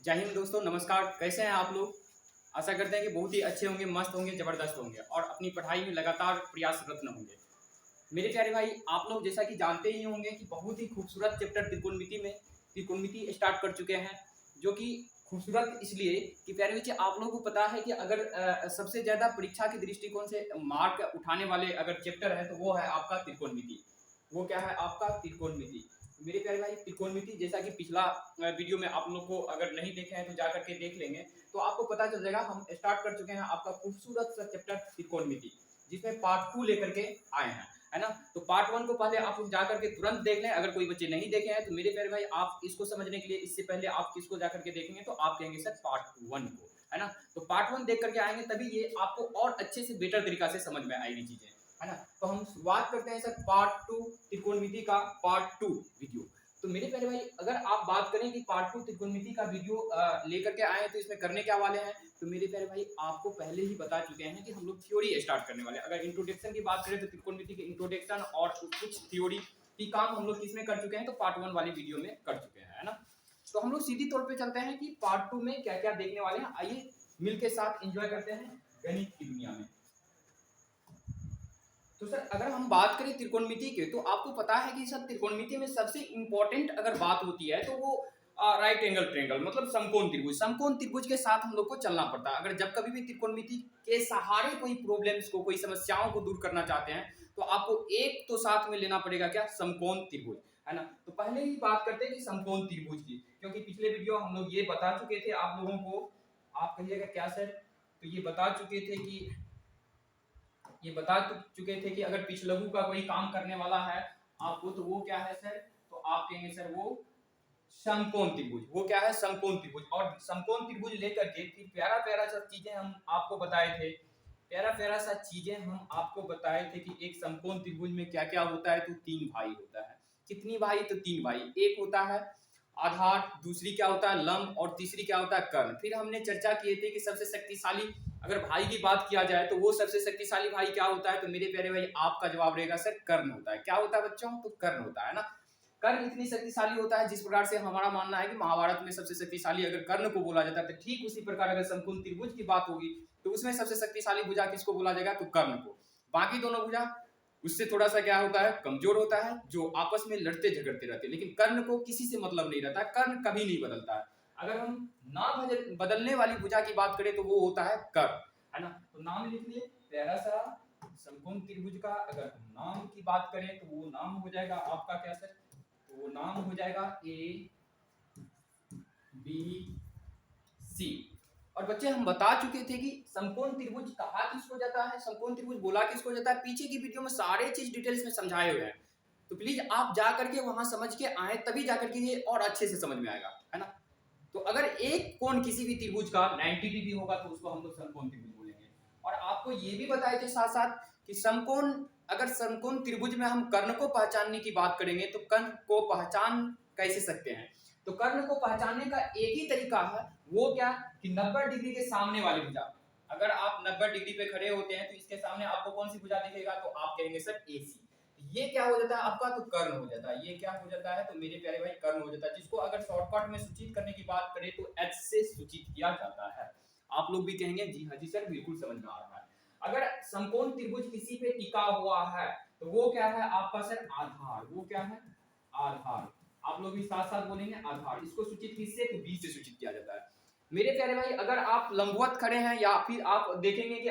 जय हिंद दोस्तों, नमस्कार। कैसे हैं आप लोग? आशा करते हैं कि बहुत ही अच्छे होंगे, मस्त होंगे, ज़बरदस्त होंगे और अपनी पढ़ाई में लगातार प्रयासरत होंगे। मेरे प्यारे भाई, आप लोग जैसा कि जानते ही होंगे कि बहुत ही खूबसूरत चैप्टर त्रिकोणमिति में त्रिकोणमिति स्टार्ट कर चुके हैं, जो कि खूबसूरत इसलिए कि प्यारे बच्चे आप लोगों को पता है कि अगर सबसे ज़्यादा परीक्षा के दृष्टिकोण से मार्क उठाने वाले अगर चैप्टर है, तो वो है आपका त्रिकोणमिति। वो क्या है? आपका त्रिकोणमिति। मेरे प्यारे भाई, त्रिकोणमिति जैसा कि पिछला वीडियो में आप लोग को अगर नहीं देखे हैं तो जा करके देख लेंगे, तो आपको पता चल जाएगा। हम स्टार्ट कर चुके हैं आपका खूबसूरत सा चैप्टर त्रिकोणमिति, जिसमें पार्ट 2 लेकर के आए हैं, है ना? तो पार्ट 1 को पहले आप लोग जा करके तुरंत देख लें। अगर कोई बच्चे नहीं देखे हैं तो मेरे प्यारे भाई, आप इसको समझने के लिए इससे पहले आप किसको जा करके देखेंगे, तो आप कहेंगे सर पार्ट 1 को, है ना? तो पार्ट 1 देख करके आएंगे, तभी ये आपको और अच्छे से बेटर तरीका से समझ में आएगी चीजें, है ना? तो हम शुरुआत करते हैं सर पार्ट 2 त्रिकोणमिति का पार्ट 2 वीडियो। तो मेरे प्यारे भाई, अगर आप बात करें कि पार्ट 2 त्रिकोणमिति का वीडियो लेकर के आए हैं, तो इसमें करने क्या वाले हैं, तो मेरे प्यारे भाई आपको पहले ही बता चुके हैं कि हम लोग थ्योरी स्टार्ट करने वाले हैं। अगर इंट्रोडक्शन की बात करें तो त्रिकोणमिति के इंट्रोडक्शन और कुछ थ्योरी की काम हम लोग किसमें कर चुके हैं, तो पार्ट 1 वाली वीडियो में कर चुके हैं, है ना? तो हम लोग सीधी तौर पे चलते हैं कि पार्ट 2 में क्या क्या देखने वाले हैं। आइए मिलके साथ एंजॉय करते हैं गणित की दुनिया में। तो सर अगर हम बात करें त्रिकोणमिति के, तो आपको पता है कि सर त्रिकोणमिति में सबसे इंपॉर्टेंट अगर बात होती है तो वो राइट एंगल ट्रायंगल, मतलब समकोण त्रिभुज। समकोण त्रिभुज के साथ हम लोग को चलना पड़ता है। अगर जब कभी भी त्रिकोणमिति के सहारे कोई प्रॉब्लम्स को, कोई समस्याओं को दूर करना चाहते हैं, तो आपको एक तो साथ में लेना पड़ेगा क्या? समकोण त्रिभुज, है ना? तो पहले ही बात करते हैं कि समकोण त्रिभुज की, क्योंकि पिछले वीडियो हम लोग ये बता चुके थे आप लोगों को। आप कहिएगा क्या सर? तो ये बता चुके थे कि चुके थे कि अगर पिछलघु का कोई काम करने वाला है आपको, तो वो क्या है सर? तो आप कहेंगे सर वो समकोण त्रिभुज। वो क्या है? समकोण त्रिभुज। और समकोण त्रिभुज लेकर के फिर प्यारा प्यारा सा चीजें हम आपको बताए थे। प्यारा प्यारा सा चीजें हम आपको बताए थे कि एक समकोण त्रिभुज में क्या क्या होता है, तो 3 भाई होता है। कितनी भाई? तो 3 भाई। एक होता है आधार, दूसरी क्या होता है लंब, और तीसरी क्या होता है कर्ण। फिर हमने चर्चा किए थे कि सबसे शक्तिशाली अगर भाई की बात किया जाए तो वो सबसे शक्तिशाली भाई क्या होता है, तो मेरे प्यारे भाई आपका जवाब रहेगा सर कर्ण होता है। क्या होता है बच्चों? तो कर्ण होता है ना। कर्ण इतनी शक्तिशाली होता है, जिस प्रकार से हमारा मानना है कि महाभारत में सबसे शक्तिशाली अगर कर्ण को बोला जाता है, तो ठीक उसी प्रकार अगर समकोण त्रिभुज की बात होगी तो उसमें सबसे शक्तिशाली भुजा किसको बोला जाएगा, तो कर्ण को। बाकी दोनों भुजा उससे थोड़ा सा क्या होता है, कमजोर होता है, जो आपस में लड़ते झगड़ते रहते हैं। लेकिन कर्ण को किसी से मतलब नहीं रहता, कर्ण कभी नहीं बदलता है। अगर हम ना बदलने वाली भुजा की बात करें तो वो होता है कर्ण, है ना? तो नाम लिख लिए प्यारा सा समकोण त्रिभुज का। अगर हम नाम की बात करें तो वो नाम हो जाएगा आपका क्या सर? तो वो नाम हो जाएगा ए बी सी। और बच्चे हम बता चुके थे कि समकोण त्रिभुज कहा किसको जाता है, समकोण त्रिभुज बोला किसको जाता है। पीछे की वीडियो में सारे चीज डिटेल्स में समझाए हुए हैं, तो प्लीज आप जा करके वहां समझ के आए, तभी जा करके ये और अच्छे से समझ में आएगा, है ना? तो अगर एक कोण किसी भी त्रिभुज का 90 डिग्री होगा तो उसको हम लोग समकोण त्रिभुज बोलेंगे। और आपको ये भी बताए थे साथ साथ कि समकोण, अगर समकोण त्रिभुज में हम कर्ण को पहचानने की बात करेंगे तो कर्ण को पहचान कैसे सकते हैं, तो कर्ण को पहचानने का एक ही तरीका है, वो क्या कि 90 डिग्री के सामने वाली भुजा। अगर आप 90 डिग्री पे खड़े होते हैं तो इसके सामने आपको कौन सी भुजा दिखेगा, तो आप कहेंगे सर AC। ये क्या हो जाता है आपका, तो कर्ण हो जाता है। ये क्या हो जाता है, तो मेरे प्यारे भाई कर्ण हो जाता है, जिसको अगर शॉर्टकट में सूचित करने की बात करें तो H से सूचित किया जाता है। आप लोग भी कहेंगे जी हाँ जी सर, बिल्कुल समझ में आ रहा है। अगर समकोण त्रिभुज किसी पे टिका हुआ है तो वो क्या है आपका सर? आधार। वो क्या है? आधार। आप लोग भी साथ साथ बोलेंगे आधार। इसको सूचित किससे? तो B से सूचित किया जाता है। मेरे प्यारे भाई, अगर आप लंबवत खड़े हैं या फिर आप देखेंगे कि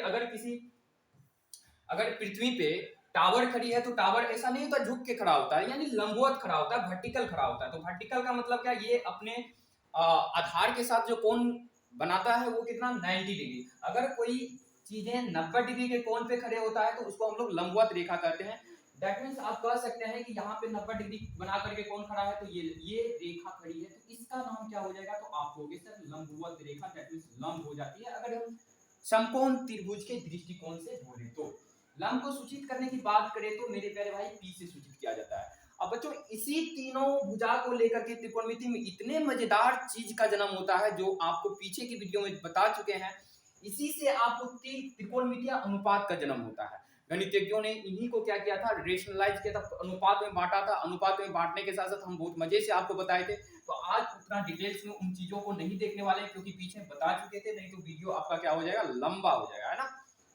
अगर पृथ्वी पे टावर खड़ी है, तो टावर ऐसा नहीं होता झुक के खड़ा होता है, यानी लंबवत खड़ा होता है, वर्टिकल खड़ा होता है। तो वर्टिकल का मतलब क्या? ये अपने आधार के साथ जो कोण बनाता है वो कितना? 90 डिग्री। अगर कोई चीजें 90 डिग्री के कोण पे खड़े होता है तो उसको हम लोग लंबवत रेखा कहते हैं। दैट मीन्स आप कह सकते हैं कि यहाँ पे 90 डिग्री बना करके कौन खड़ा है, तो ये रेखा खड़ी है, तो इसका नाम क्या हो जाएगा, तो आप कहोगे सर लंबवत रेखा। दैट मीन्स लंब हो जाती है अगर हम समकोण त्रिभुज के दृष्टिकोण से बोले तो। लंब को सूचित करने की बात करें तो मेरे प्यारे भाई P से सूचित किया जाता है। अब बच्चों इसी तीनों भुजा को लेकर के त्रिकोणमिति में इतने मजेदार चीज का जन्म होता है, जो आपको पीछे की वीडियो में बता चुके हैं। इसी से आपको त्रिकोणमितीय अनुपात का जन्म होता है। गणितज्ञों ने इन्हीं को क्या किया था? रेशनलाइज किया था, अनुपात में बांटा था। अनुपात में बांटने के साथ साथ हम बहुत मजे से आपको बताए थे। तो आज उतना डिटेल्स में उन चीजों को नहीं देखने वाले हैं, क्योंकि पीछे बता चुके थे, नहीं तो वीडियो आपका क्या हो जाएगा, लंबा हो जाएगा, है ना।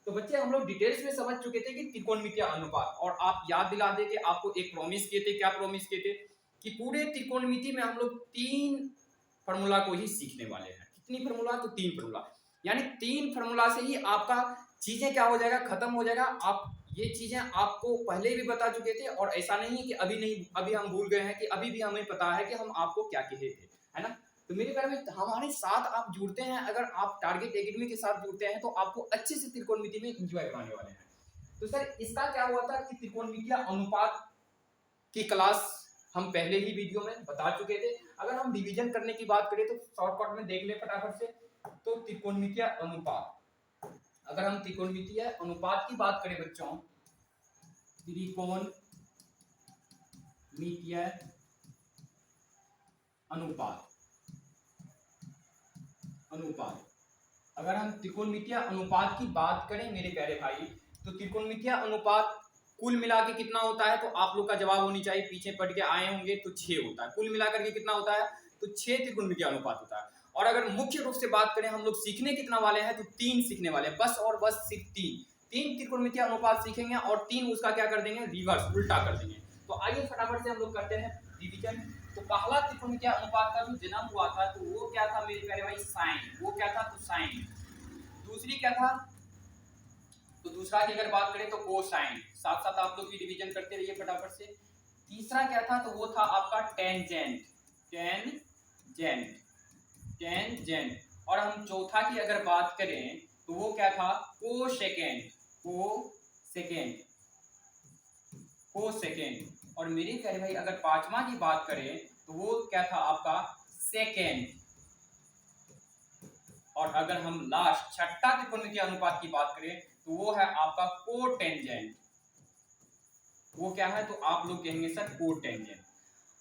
तो बच्चे हम लोग डिटेल्स में समझ चुके थे कि त्रिकोणमितीय अनुपात, और आप याद दिला दे कि आपको एक प्रॉमिस किए थे, क्या प्रॉमिस किए थे कि पूरे त्रिकोणमिति में हम लोग 3 फार्मूला को ही सीखने वाले हैं। कितनी फार्मूला, तो 3 फार्मूला, यानी 3 फार्मूला से ही आपका चीजें क्या हो जाएगा, खत्म हो जाएगा। आप ये चीजें आपको पहले भी बता चुके थे, और ऐसा नहीं है कि अभी नहीं, अभी हम भूल गए हैं, कि अभी भी हमें पता है कि हम आपको क्या कहे थे, है ना। तो मेरे प्यारे में हमारे साथ आप जुड़ते हैं, अगर आप टारगेट एकेडमी के साथ जुड़ते हैं तो आपको अच्छे से त्रिकोणमिति में एंजॉय कराने वाले हैं। तो सर इसका क्या हुआ था कि त्रिकोणमितीय अनुपात की क्लास हम पहले ही वीडियो में बता चुके थे। अगर हम डिवीजन करने की बात करें तो शॉर्टकट में देख ले फटाफट से। तो त्रिकोणमितीय अनुपात, अगर हम त्रिकोणमितीय अनुपात की बात करें बच्चों, त्रिकोणमितीय अनुपात, अगर हम त्रिकोणमितीय अनुपात की बात करें मेरे प्यारे भाई, तो त्रिकोणमितीय अनुपात कुल मिला के कितना होता है, तो आप लोग का जवाब होनी चाहिए, पीछे पढ़ के आए होंगे, तो 6 होता है। कुल मिलाकर के कितना होता है, तो 6 त्रिकोणमितीय अनुपात होता है। और अगर मुख्य रूप से बात करें हम लोग सीखने कितना वाले हैं, तो 3 सीखने वाले हैं, बस और बस सिर्फ 3 त्रिकोणमितीय अनुपात सीखेंगे, और 3 उसका क्या कर देंगे, रिवर्स, उल्टा कर देंगे। तो आइए फटाफट से हम लोग करते हैं रिवीजन। तो पहला त्रिकोणमितीय अनुपात का जो जन्म हुआ था, तो वो क्या था मेरे प्यारे भाई, साइन। वो क्या था, तो साइन। दूसरी क्या था, तो दूसरा की अगर बात करें तो कोसाइन। साथ साथ आप लोग भी डिवीजन करते रहिए फटाफट से। तीसरा क्या था, तो वो था आपका टेंजेंट, टेंजेंट। और हम चौथा की अगर बात करें तो वो क्या था, कोसेकेंट, और मेरे प्यारे भाई अगर पांचवा की बात करें तो वो क्या था आपका, सेकेंड। और अगर हम लास्ट छठा त्रिकोणमितीय अनुपात की बात करें तो वो है आपका कोटेंजेंट। वो क्या है, तो आप लोग कहेंगे सर कोटेंजेंट।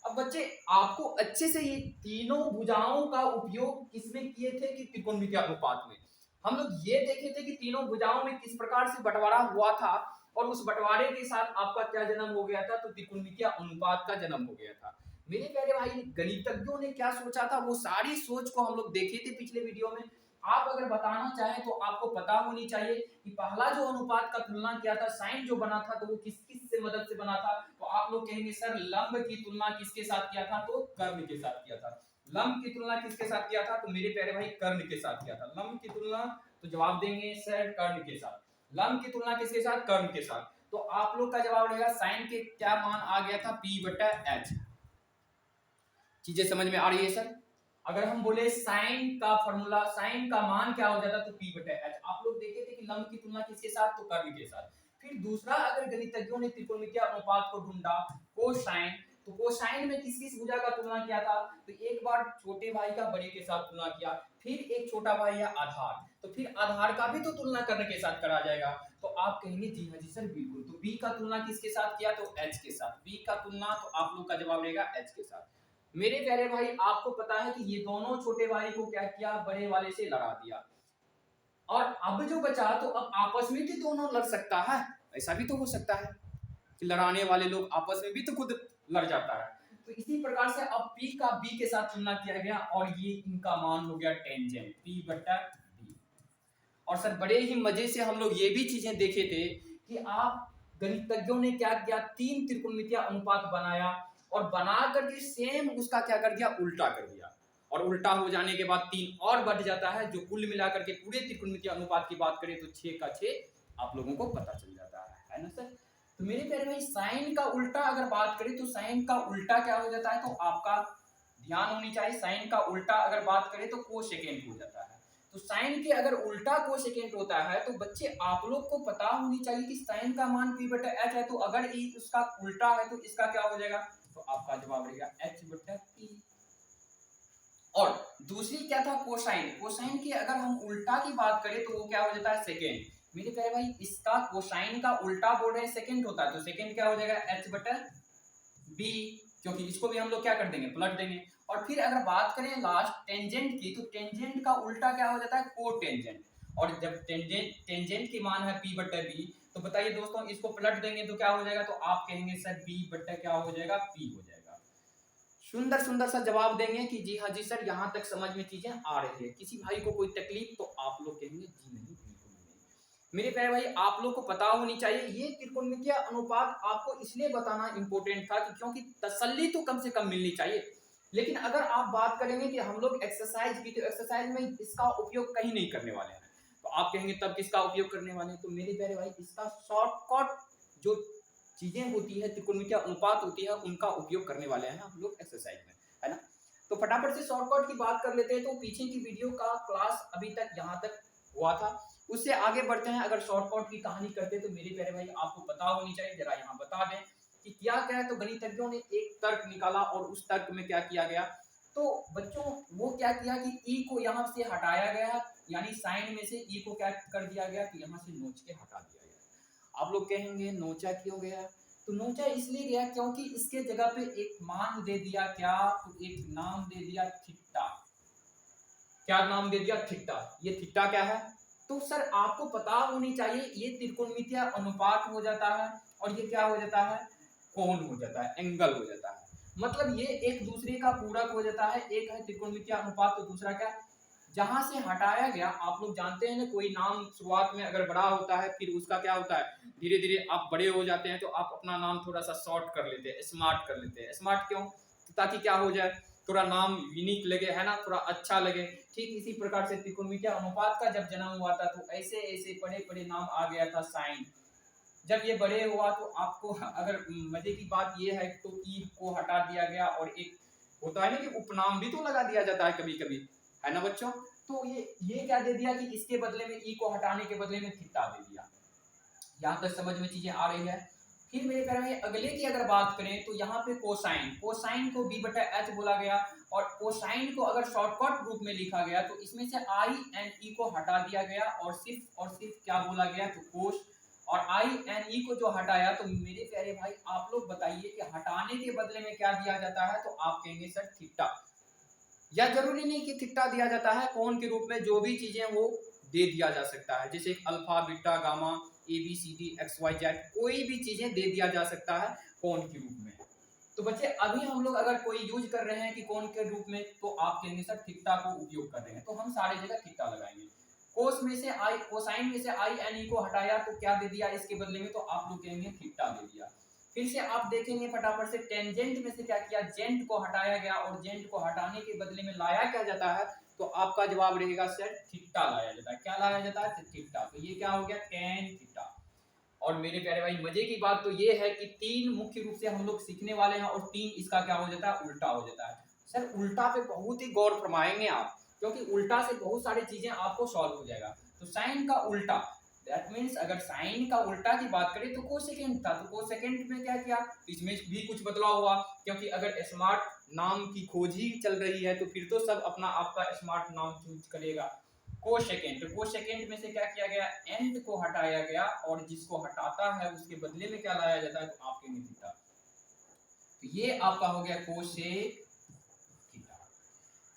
अब बच्चे आपको अच्छे से ये तीनों भुजाओं का उपयोग किसमें किए थे, कि त्रिकोणमितीय अनुपात में। हम लोग ये देखे थे कि तीनों भुजाओं में किस प्रकार से बंटवारा हुआ था, और उस बंटवारे के साथ आपका क्या जन्म हो गया था, तो त्रिकोणमितीय अनुपात का जन्म हो गया था। मेरे प्यारे भाई गणितज्ञों ने क्या सोचा था, वो सारी सोच को हम लोग देखे थे पिछले वीडियो में। आप अगर बताना चाहें तो आपको पता होनी चाहिए कि पहला जो अनुपात का तुलना किया था, साइन जो बना था, तो वो किस किस से मदद से बना था, तो आप लोग कहेंगे सर लंब की तुलना किसके साथ किया था, तो कर्ण के साथ किया था। लंब की तुलना किसके साथ किया था, तो मेरे प्यारे भाई कर्ण के साथ किया था। लंब की तुलना, तो जवाब देंगे सर कर्ण के साथ। लंब की तुलना किसके साथ, कर्ण के साथ। तो आप लोग का जवाब रहेगा साइन के क्या मान आ गया था, P/H। चीजें समझ में आ रही है सर। अगर हम बोले साइन का फॉर्मूला, साइन का मान क्या हो जाता, तो P/H। आप लोग देखे थे कि लंब की तुलना किसके साथ, तो कर्ण के साथ। फिर दूसरा अगर गणितज्ञों ने त्रिकोणमितीय अनुपात को ढूंढा, कोसाइन, तो कोसाइन में किस किस भुजा का तुलना किया था, तो एक बार छोटे भाई का बड़े के साथ तुलना किया, फिर एक छोटा भाई या आधार, तो फिर आधार का भी तो तुलना कर्ण के साथ करा जाएगा। तो आप कहेंगे जी हाँ जी सर बिल्कुल। तो बी का तुलना किसके साथ किया, तो एच के साथ। बी का तुलना, तो आप लोग का जवाब रहेगा एच के साथ। मेरे प्यारे भाई आपको पता है कि ये दोनों छोटे भाई को क्या किया, बड़े वाले से लड़ा दिया, और अब जो बचा तो अब आपस में भी दोनों लड़ सकता है। ऐसा भी तो हो सकता है कि लड़ाने वाले लोग आपस में भी तो खुद लड़ जाता है। तो इसी प्रकार से अब P का B के साथ तुलना किया गया, और ये इनका मान हो गया टेंजेंट, P/B। और सर बड़े ही मजे से हम लोग ये भी चीजें देखे थे कि आप गणितज्ञों ने क्या किया, 3 त्रिकोणमितीय अनुपात बनाया, और बना करके सेम उसका क्या कर दिया, उल्टा कर दिया। और उल्टा हो जाने के बाद 3 और बढ़ जाता है, जो कुल मिलाकर के पूरे त्रिकोणमितीय अनुपात की बात करें तो 6 का 6 आप लोगों को पता चल जाता है ना सर। तो मेरे प्यारे भाई साइन का उल्टा अगर बात करें तो साइन का उल्टा क्या हो जाता है, तो आपका ध्यान होनी चाहिए, साइन का उल्टा अगर बात करें तो कोसेकेंट हो जाता है। तो साइन के अगर उल्टा कोसेकेंट होता है, तो बच्चे आप लोग को पता होनी चाहिए कि साइन का मान P/H है, तो अगर उसका उल्टा है तो इसका क्या हो जाएगा, तो आपका जवाब रहेगा H/P। और दूसरी क्या था, कोसाइन। कोसाइन की अगर हम उल्टा की बात करें तो वो क्या हो जाता है, सेकेंड। मेरे प्यारे भाई इसका कोसाइन का उल्टा बोल रहे हैं सेकेंड होता है, तो सेकेंड क्या हो जाएगा, H/B, क्योंकि इसको भी हम लोग क्या कर देंगे, पलट देंगे। और फिर अगर बात करें लास्ट टेंजेंट की, तो टेंजेंट का उल्टा क्या हो जाता है, कोटेंजेंट। और जब टेंजेंट की मान है P/B, तो बताइए दोस्तों इसको पलट देंगे तो क्या हो जाएगा, तो आप कहेंगे सर B/ क्या हो जाएगा, P हो जाएगा। सुंदर सुंदर सा जवाब देंगे कि जी हाँ जी सर, यहाँ तक समझ में चीजें आ रही है। किसी भाई को कोई तकलीफ तो आप लोग कहेंगे जी नहीं, बिल्कुल नहीं। मेरे प्यारे भाई, आप लोग को पता होनी चाहिए ये त्रिकोणमितीय अनुपात आपको इसलिए बताना इंपॉर्टेंट था कि क्योंकि तसल्ली तो कम से कम मिलनी चाहिए। लेकिन अगर आप बात करेंगे कि हम लोग एक्सरसाइज की, तो एक्सरसाइज में इसका उपयोग कहीं नहीं करने वाले हैं। तो आप कहेंगे तब किसका उपयोग करने वाले हैं? तो मेरे प्यारे भाई, इसका शॉर्टकट जो चीजें होती है, त्रिकोणमितीय अनुपात होती है, उनका उपयोग करने वाले हैं हम लोग एक्सरसाइज में, है ना। तो फटाफट से शॉर्टकट की बात कर लेते हैं। तो पीछे की वीडियो का क्लास अभी तक यहाँ तक हुआ था, उससे आगे बढ़ते हैं। अगर शॉर्टकट की कहानी करते हैं तो मेरे प्यारे भाई आपको पता होनी चाहिए, जरा यहाँ बता दें कि क्या क्या है। तो गणितज्ञों ने एक तर्क निकाला और उस तर्क में क्या किया गया, तो बच्चों वो क्या किया कि ई को यहाँ से हटाया गया, यानी साइन में से ई को क्या कर दिया गया कि यहाँ से नोच के हटा दिया गया। आप लोग कहेंगे नोचा क्यों गया? तो नोचा इसलिए गया क्योंकि इसके जगह पे एक मान दे दिया, क्या? तो एक नाम दे दिया थीटा। क्या नाम दे दिया? थीटा। ये थीटा क्या है? तो सर आपको पता होनी चाहिए, ये त्रिकोणमितीय अनुपात हो जाता है और ये क्या हो जाता है? कोण हो जाता है, एंगल हो जाता है। मतलब ये एक दूसरे का पूरक हो जाता है। एक है त्रिकोणमितीय अनुपात तो दूसरा क्या? जहां से हटाया गया, आप लोग जानते हैं ना, कोई नाम शुरुआत में अगर बड़ा होता है फिर उसका क्या होता है, धीरे धीरे आप बड़े हो जाते हैं तो आप अपना नाम थोड़ा सा शॉर्ट कर लेते हैं, स्मार्ट कर लेते हैं। स्मार्ट क्यों? ताकि क्या हो जाए, थोड़ा नाम यूनिक लगे, है ना, थोड़ा अच्छा लगे। ठीक इसी प्रकार से त्रिकोणमितीय अनुपात का जब जन्म हुआ था तो ऐसे ऐसे बड़े बड़े नाम आ गया था साइन। जब ये बड़े हुआ तो आपको अगर मजे की बात ये है तो ई को हटा दिया गया और एक होता है ना कि उपनाम भी तो लगा दिया जाता है कभी कभी, है ना बच्चों। तो ये क्या दे दिया कि इसके बदले में ई को हटाने के बदले में थीटा दे दिया। यहाँ तक समझ में चीजें आ रही है। फिर मेरे प्यारे भाई अगले की अगर बात करें तो यहाँ पे कोसाइन, कोसाइन को b बटा एच बोला गया और कोसाइन को अगर शॉर्टकट रूप में लिखा गया तो इसमें से आई एंड ई को हटा दिया गया और सिर्फ क्या बोला गया, तो कोस। और आई एंड ई को जो हटाया, तो मेरे प्यारे भाई आप लोग बताइए कि हटाने के बदले में क्या दिया जाता है? तो आप कहेंगे सर थीटा। या जरूरी नहीं कि थीटा दिया जाता है, कोण के रूप में जो भी चीजें वो दे दिया जा सकता है, जैसे alpha beta gamma A B C D X Y Z, कोई भी चीजें दे दिया जा सकता है कोण के रूप में। तो बच्चे अभी हम लोग अगर कोई यूज कर रहे हैं कि कोण के रूप में, तो आप कहेंगे सर थीटा को उपयोग कर रहे हैं, तो हम सारी जगह थीटा लगाएंगे। कोस में से आई, कोसाइन में से आई एन ई को हटाया तो क्या दे दिया इसके बदले में? तो आप लोग कहेंगे थीटा दे दिया। फिर से आप देखेंगे फटाफट से, टेंजेंट में से क्या किया, जेंट को हटाया गया और जेंट को हटाने के बदले में लाया क्या जाता है? तो आपका जवाब रहेगा सर थीटा लाया जाता है। क्या लाया जाता है? थीटा। तो ये क्या हो गया? Tan theta. और मेरे प्यारे भाई मजे की बात तो ये है कि तीन मुख्य रूप से हम लोग सीखने वाले हैं और तीन इसका क्या हो जाता है? उल्टा हो जाता है। सर उल्टा पे बहुत ही गौर फरमाएंगे आप, क्योंकि उल्टा से बहुत सारी चीजें आपको सॉल्व हो जाएगा। तो साइन का उल्टा, दैट मीन्स अगर साइन का उल्टा की बात करें तो कोसेकेंड था, तो कोसेकेंड में क्या किया? इसमें भी कुछ बदलाव हुआ, क्योंकि अगर स्मार्ट नाम की खोज ही चल रही है तो फिर तो सब अपना आपका स्मार्ट नाम चूज करेगा। कोसेकेंड, तो कोसेकेंड में से क्या किया गया? एंड को हटाया गया और जिसको हटाता है उसके बदले में क्या लाया जाता है? तो आपके में थीटा। तो ये आपका हो गया कोसेक थीटा।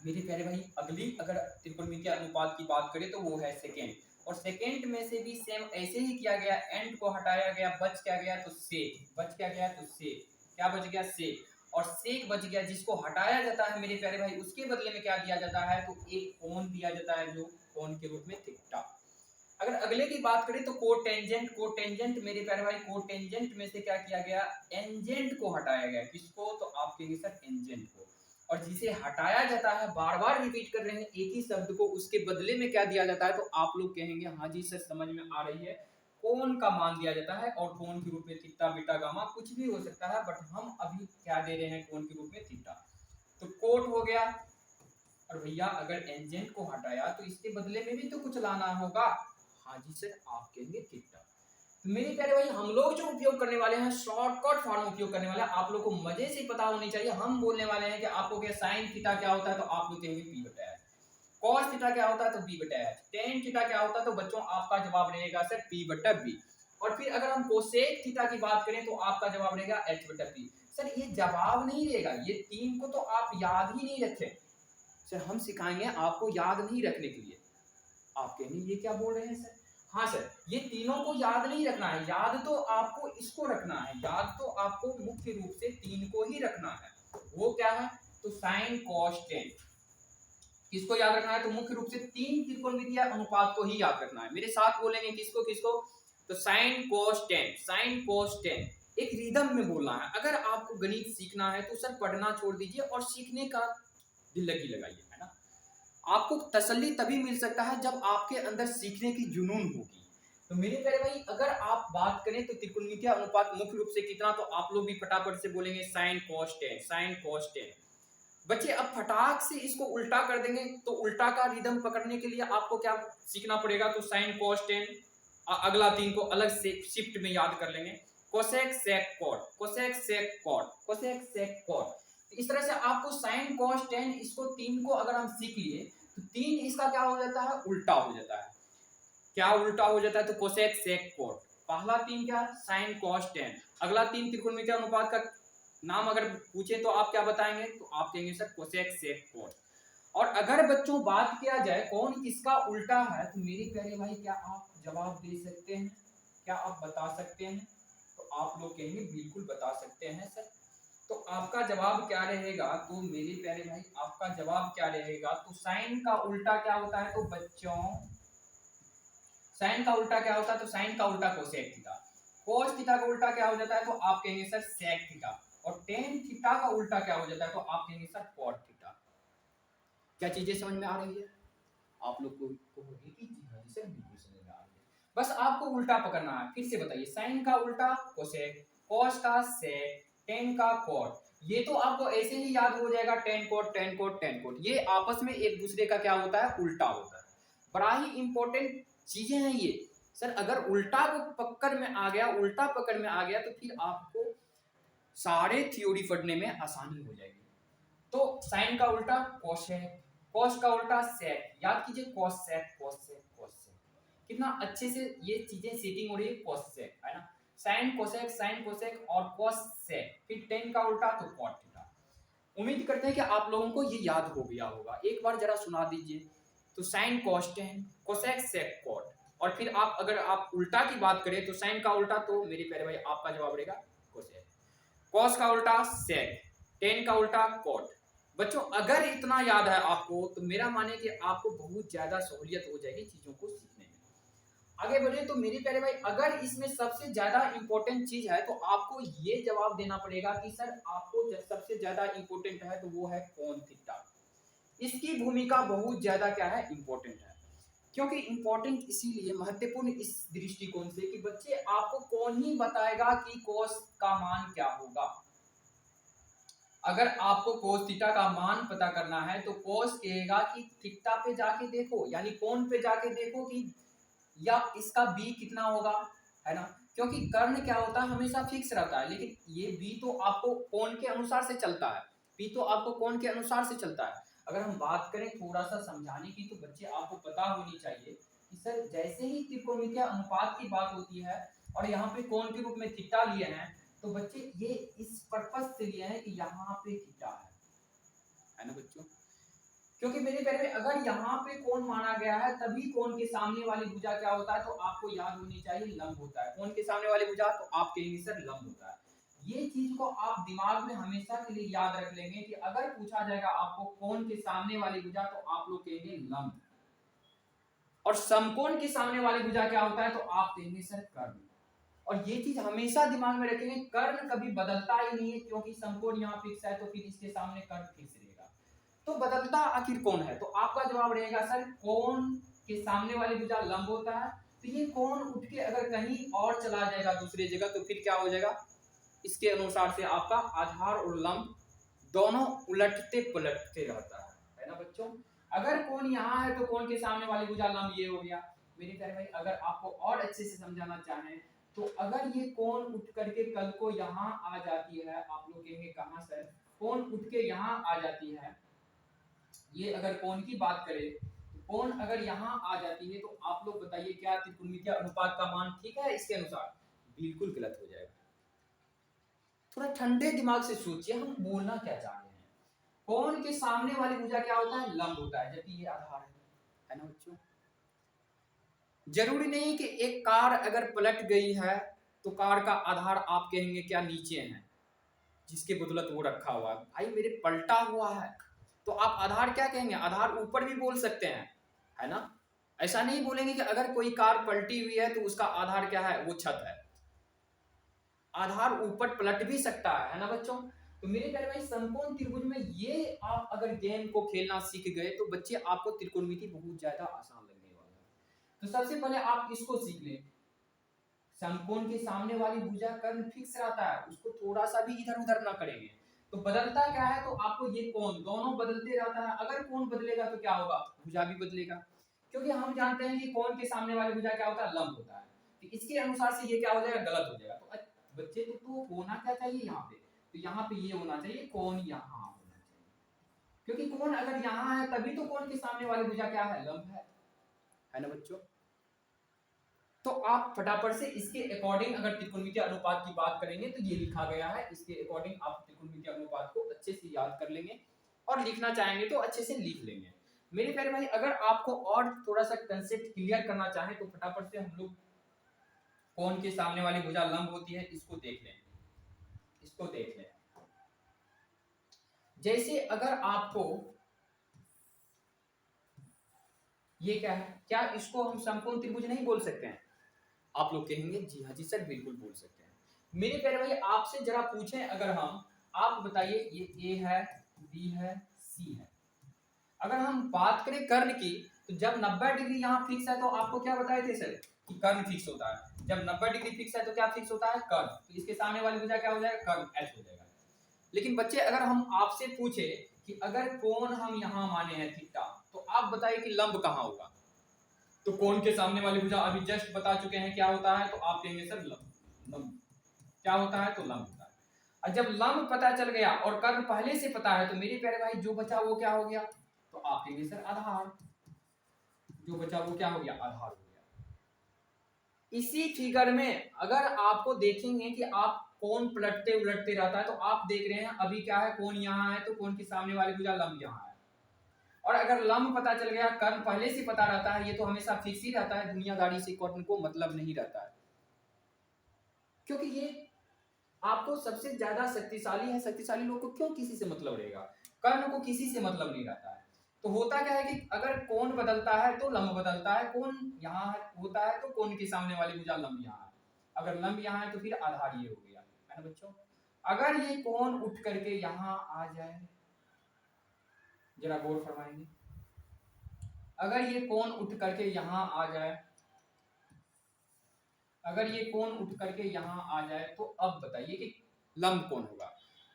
मेरे प्यारे भाई अगली अगर त्रिकोणमितीय अनुपात की बात करें तो वो है सेकेंड, और सेकेंड में से भी सेम ऐसे ही किया गया, एंड को हटाया गया, बच क्या गया? तो सेक। बच क्या गया? तो सेक। क्या बच गया? सेक। और सेक बच गया, जिसको हटाया जाता है मेरे प्यारे भाई उसके बदले में क्या दिया जाता है? तो एक कोण दिया जाता है, जो कोण के रूप में थीटा। अगर अगले की बात करें तो कोटेंजेंट, कोटेंजेंट मेरे प्यारे भाई कोटेंजेंट में से क्या किया गया? एंजेंट को हटाया गया। किसको? तो आप कहेंगे सर एंजेंट को। और जिसे हटाया जाता है, बार बार रिपीट कर रहे हैं एक ही शब्द को, उसके बदले में क्या दिया जाता है? तो आप लोग कहेंगे हाँ जी सर समझ में आ रही है, कोण का मान दिया जाता है और कोण के रूप में थीटा बीटा गामा कुछ भी हो सकता है, बट हम अभी क्या दे रहे हैं? कोण के रूप में थीटा। तो कोट हो गया। और भैया अगर एंजेंट को हटाया तो इसके बदले में भी तो कुछ लाना होगा। हाँ जी सर, आप कहेंगे थीटा। तो मेरे प्यारे भाई हम लोग जो उपयोग करने वाले हैं शॉर्टकट फॉर्म उपयोग करने वाले हैं, आप लोग को मजे से पता होनी चाहिए। हम बोलने वाले हैं कि आपको क्या साइन थीटा क्या होता है? तो आप लोग कहेंगे पी बटा एच। कॉस थीटा क्या होता है? तो बी बटा एच। टेन थीटा क्या होता है? तो बच्चों आपका जवाब रहेगा सर पी बटा बी। और फिर अगर हम कोसेक थीटा की बात करें तो आपका जवाब रहेगा एच बटा पी। सर ये जवाब नहीं रहेगा, ये तीन को तो आप याद ही नहीं रखें। सर हम सिखाएंगे आपको याद नहीं रखने के लिए। आप कहेंगे ये क्या बोल रहे हैं सर? हाँ सर, ये तीनों को याद नहीं रखना है, याद तो आपको इसको रखना है, याद तो आपको मुख्य रूप से तीन को ही रखना है। वो क्या है? तो साइन कॉस टेन। किसको याद रखना है? तो मुख्य रूप से तीन त्रिकोणमितीय अनुपात को ही याद रखना है। मेरे साथ बोलेंगे किसको किसको? तो sin cos ten, sign cos ten. एक रिदम में बोलना है। अगर आपको गणित सीखना है तो सर पढ़ना छोड़ दीजिए और सीखने का दिल लगी लगाइए, है ना। आपको तसल्ली तभी मिल सकता है जब आपके अंदर सीखने की जुनून होगी। तो मेरे प्यारे भाई, अगर आप बात करें तो त्रिकोणमितीय अनुपात मुख्य रूप से कितना, तो आप लोग भी फटाफट से बोलेंगे sign cos ten, sign cos ten. बच्चे अब फटाक से इसको उल्टा कर देंगे, तो उल्टा का रिदम पकड़ने के लिए आपको क्या सीखना पड़ेगा? तो साइन कॉस टेन, अगला तीन को अलग से शिफ्ट में याद कर लेंगे। Cosec sec cot, cosec sec cot, cosec sec cot. इस तरह से आपको साइन कॉस टेन, इसको तीन को अगर हम सीख लिए तो तीन इसका क्या हो जाता है? उल्टा हो जाता है। क्या उल्टा हो जाता है? तो कोसेक सेक कॉट। पहला तीन क्या? Sign cos ten. अगला तीन त्रिकोणमितीय अनुपात का नाम अगर पूछे तो आप क्या बताएंगे? तो आप कहेंगे सर कोसेक सेक कॉट। और अगर बच्चों बात किया जाए कौन किसका उल्टा है, तो मेरे प्यारे भाई क्या आप जवाब दे सकते हैं? क्या आप बता सकते हैं? तो आप लोग कहेंगे बिल्कुल बता सकते हैं सर। तो आपका जवाब क्या रहेगा? तो मेरे प्यारे भाई आपका जवाब क्या रहेगा? तो साइन का उल्टा क्या होता है? तो बच्चों साइन का उल्टा क्या होता है? तो साइन का उल्टा कोसेक थीटा। कोस थीटा का उल्टा क्या हो जाता है? तो आप कहेंगे सर सेक थीटा। और टेन थीटा का उल्टा क्या हो जाता है? तो आप कहेंगे सर कॉट थीटा। क्या चीजें समझ में आ रही है? आप लोग को कहोगे कि जी हाँ सर बिल्कुल समझ में आ रही है। बस आपको उल्टा पकड़ना है। फिर से बताइए, साइन का उल्टा कोसेक, कॉस का सेक, टेन का कॉट। ये तो आपको ऐसे ही याद हो जाएगा, tan cot tan cot tan cot. ये आपस में एक दूसरे का क्या होता है? उल्टा होता है। बड़ा ही इंपॉर्टेंट चीजें हैं ये सर। अगर उल्टा को पकड़ में आ गया, उल्टा पकड़ में आ गया तो फिर आपको सारे थ्योरी पढ़ने में आसानी हो जाएगी। तो साइन का उल्टा कोसेक, कॉस का उल्टा सेक। याद कीजिए कोसेक कोसेक कोसेक। कितना अच्छे से ये चीजें सेटिंग हो रही है, कोसेक, है ना। साइन कोसेक और कोसेक। फिर टेन का उल्टा तो कॉट थीटा। उम्मीद करते हैं कि आप लोगों को ये याद हो गया होगा। एक बार जरा सुना दीजिए। तो sin cos tan, cosec sec cot. और फिर आप अगर आप उल्टा की बात करें तो साइन का उल्टा, तो मेरे प्यारे भाई आपका जवाब रहेगा कोसेक। कॉस का उल्टा सेक, टेन का उल्टा कॉट। बच्चों अगर इतना याद है आपको तो मेरा माने कि आपको बहुत ज्यादा सहूलियत हो जाएगी चीजों को सीखने में। आगे बढ़े तो मेरे प्यारे भाई, अगर इसमें सबसे ज्यादा इंपॉर्टेंट चीज है तो आपको ये जवाब देना पड़ेगा कि सर आपको सबसे ज्यादा इंपॉर्टेंट है तो वो है कोण थीटा। इसकी भूमिका बहुत ज्यादा क्या है? इंपॉर्टेंट है। क्योंकि इंपॉर्टेंट इसीलिए महत्वपूर्ण इस दृष्टिकोण से कि बच्चे आपको कौन ही बताएगा कि कोस का मान क्या होगा। अगर आपको कोस थीटा का मान पता करना है तो कोस कहेगा कि थीटा पे जाके देखो, यानी कोण पे जाके देखो कि या इसका बी कितना होगा, है ना। क्योंकि कर्ण क्या होता है? हमेशा फिक्स रहता है, लेकिन ये बी तो आपको कोण के अनुसार से चलता है। बी तो आपको कोण के अनुसार से चलता है। अगर हम बात करें थोड़ा सा समझाने की, तो बच्चे आपको पता होनी चाहिए कि सर जैसे ही त्रिकोणमितीय अनुपात की बात होती है और यहाँ पे कोण के रूप में थीटा लिए हैं, तो बच्चे ये इस पर्पस से लिए हैं कि यहाँ पे थीटा है ना बच्चों। क्योंकि मेरे प्यारे में अगर यहाँ पे कोण माना गया है तभी कोण के सामने वाली भुजा क्या होता है? तो आपको याद होनी चाहिए लंब होता है। कोण के सामने वाली भुजा तो आप कहेंगे सर लंब होता है। ये चीज को आप दिमाग में हमेशा के लिए याद रख लेंगे कि अगर पूछा जाएगा आपको कोण के सामने वाली भुजा तो आप लोग कहेंगे लंब। और समकोण के सामने वाली भुजा क्या होता है? तो आप कहेंगे सर कर्ण। और ये चीज हमेशा दिमाग में रखेंगे, कर्ण कभी बदलता ही नहीं है, क्योंकि समकोण यहाँ फिक्स है तो फिर इसके सामने कर्ण फिक्स रहेगा। तो बदलता आखिर कौन है? तो आपका जवाब रहेगा सर कोण के सामने वाली भुजा लंब होता है। तो ये कोण उठ के अगर कहीं और चला जाएगा दूसरी जगह तो फिर क्या हो जाएगा? इसके अनुसार से आपका आधार और लंब दोनों उलटते पलटते रहता है ना बच्चों। अगर कोण यहाँ है तो कोण के सामने वाली भुजा लंब ये हो गया। मेरे प्यारे भाई अगर आपको और अच्छे से समझाना चाहें तो अगर ये कोण उठ करके कल को यहाँ आ जाती है, आप लोग कहेंगे कहाँ सर? कोण उठ के यहाँ आ जाती है, ये अगर कोण की बात करें तो कोण अगर यहाँ आ जाती है तो आप लोग बताइए क्या त्रिकोणमितीय अनुपात का मान ठीक है इसके अनुसार? बिल्कुल गलत हो जाएगा। थोड़ा ठंडे दिमाग से सोचिए हम बोलना क्या चाह रहे हैं। कोण के सामने वाली भुजा क्या होता है? लंब होता है, जबकि ये आधार है ना बच्चों। जरूरी नहीं कि एक कार अगर पलट गई है तो कार का आधार आप कहेंगे क्या नीचे है, जिसके बदौलत वो रखा हुआ है। भाई मेरे पलटा हुआ है, तो आप आधार क्या कहेंगे? आधार ऊपर भी बोल सकते हैं, है ना? ऐसा नहीं बोलेंगे कि अगर कोई कार पलटी हुई है तो उसका आधार क्या है? वो छत है। आधार ऊपर पलट भी सकता है ना बच्चों? तो मेरे प्यारे भाई समकोण त्रिभुज में ये आप अगर गेम को खेलना सीख गए तो बच्चे आपको त्रिकोणमिति बहुत ज्यादा आसान लगने वाला है। तो सबसे पहले आप इसको सीख लें। समकोण के सामने वाली भुजा कर्ण फिक्स रहता है, उसको थोड़ा सा भी इधर उधर ना करेंगे। तो बदलता क्या है? तो आपको ये कोण दोनों बदलते रहता है। अगर कोण बदलेगा तो क्या होगा? भुजा भी बदलेगा, क्योंकि हम जानते हैं कि कोण के सामने वाली भुजा क्या होता है? लंब होता है। तो इसके अनुसार से ये क्या हो जाएगा? गलत हो जाएगा। तो बच्चे तो होना क्या चाहिए यहाँ पे? तो यहाँ पे ये होना चाहिए, कोण यहाँ होना चाहिए, क्योंकि कोण अगर यहाँ है तभी तो कोण के सामने वाली भुजा क्या है? लंब है ना बच्चों? तो आप फटाफट से इसके अकॉर्डिंग अगर त्रिकोणमितीय अनुपात की बात करेंगे तो ये लिखा गया है, इसके अकॉर्डिंग आप त्रिकोणमितीय अनुपात को अच्छे से याद कर लेंगे और लिखना चाहेंगे तो अच्छे से लिख लेंगे। मेरे प्यारे भाई अगर आपको और थोड़ा सा कंसेप्ट क्लियर करना चाहें तो फटाफट से हम लोग कोण के सामने वाली भुजा लंब होती है, इसको देख लें, इसको देख लें। जैसे अगर आपको ये क्या है, क्या इसको हम समकोण त्रिभुज नहीं बोल सकते हैं? आप लोग कहेंगे जी हाँ जी सर बिल्कुल बोल सकते हैं। मेरे प्यारे भाई आपसे जरा पूछें अगर हम, आप बताइए ये ए है, बी है, सी है। अगर हम बात करें कर्ण की तो जब 90 डिग्री यहाँ फिक्स है तो आपको क्या बताए थे सर कि कर्ण फिक्स होता है। जब 90 डिग्री फिक्स है तो क्या फिक्स होता है? कर्ण। तो इसके सामने वाली भुजा क्या हो जाएगा? कर्ण एच हो जाएगा। लेकिन बच्चे अगर हम आपसे पूछे कि अगर कोण हम यहाँ माने हैं थीटा, तो आप बताइए कि लंब कहाँ होगा? तो कोण के सामने वाली भुजा अभी जस्ट बता चुके हैं क्या होता है, तो आप कहेंगे सर लंब। क्या होता है? तो लंब होता है। और जब लंब पता चल गया और कर्ण पहले से पता है तो मेरे प्यारे भाई जो बचा वो क्या हो गया? तो आप कहेंगे सर आधार। जो बचा वो क्या हो गया? आधार हो गया। इसी फिगर में अगर आपको देखेंगे कि आप कोण पलटते उलटते रहता है तो आप देख रहे हैं अभी क्या है? कोण यहाँ है तो कोण के सामने वाली भुजा लंब यहाँ है। और अगर लंब पता चल गया, कर्ण पहले से पता रहता है, ये तो हमेशा फिक्स ही रहता है, दुनियादारी से कर्ण को मतलब नहीं रहता है, क्योंकि ये आपको सबसे ज्यादा शक्तिशाली है। शक्तिशाली लोग को क्यों किसी से मतलब रहेगा? कर्ण को किसी से मतलब नहीं रहता है। तो होता क्या है कि अगर कोण बदलता है तो लंब बदलता है, कोण यहाँ होता है तो कोण के सामने वाली भुजा लंब यहाँ है, अगर लंब यहाँ है तो फिर आधार ये हो गया, है ना बच्चों? अगर ये कोण उठ करके यहाँ आ जाए, जरा गौर फरमाएंगे, अगर ये कोण उठ करके यहाँ आ जाए, अगर ये कोण उठ करके यहाँ आ जाए तो अब बताइए कि लंब कौन होगा?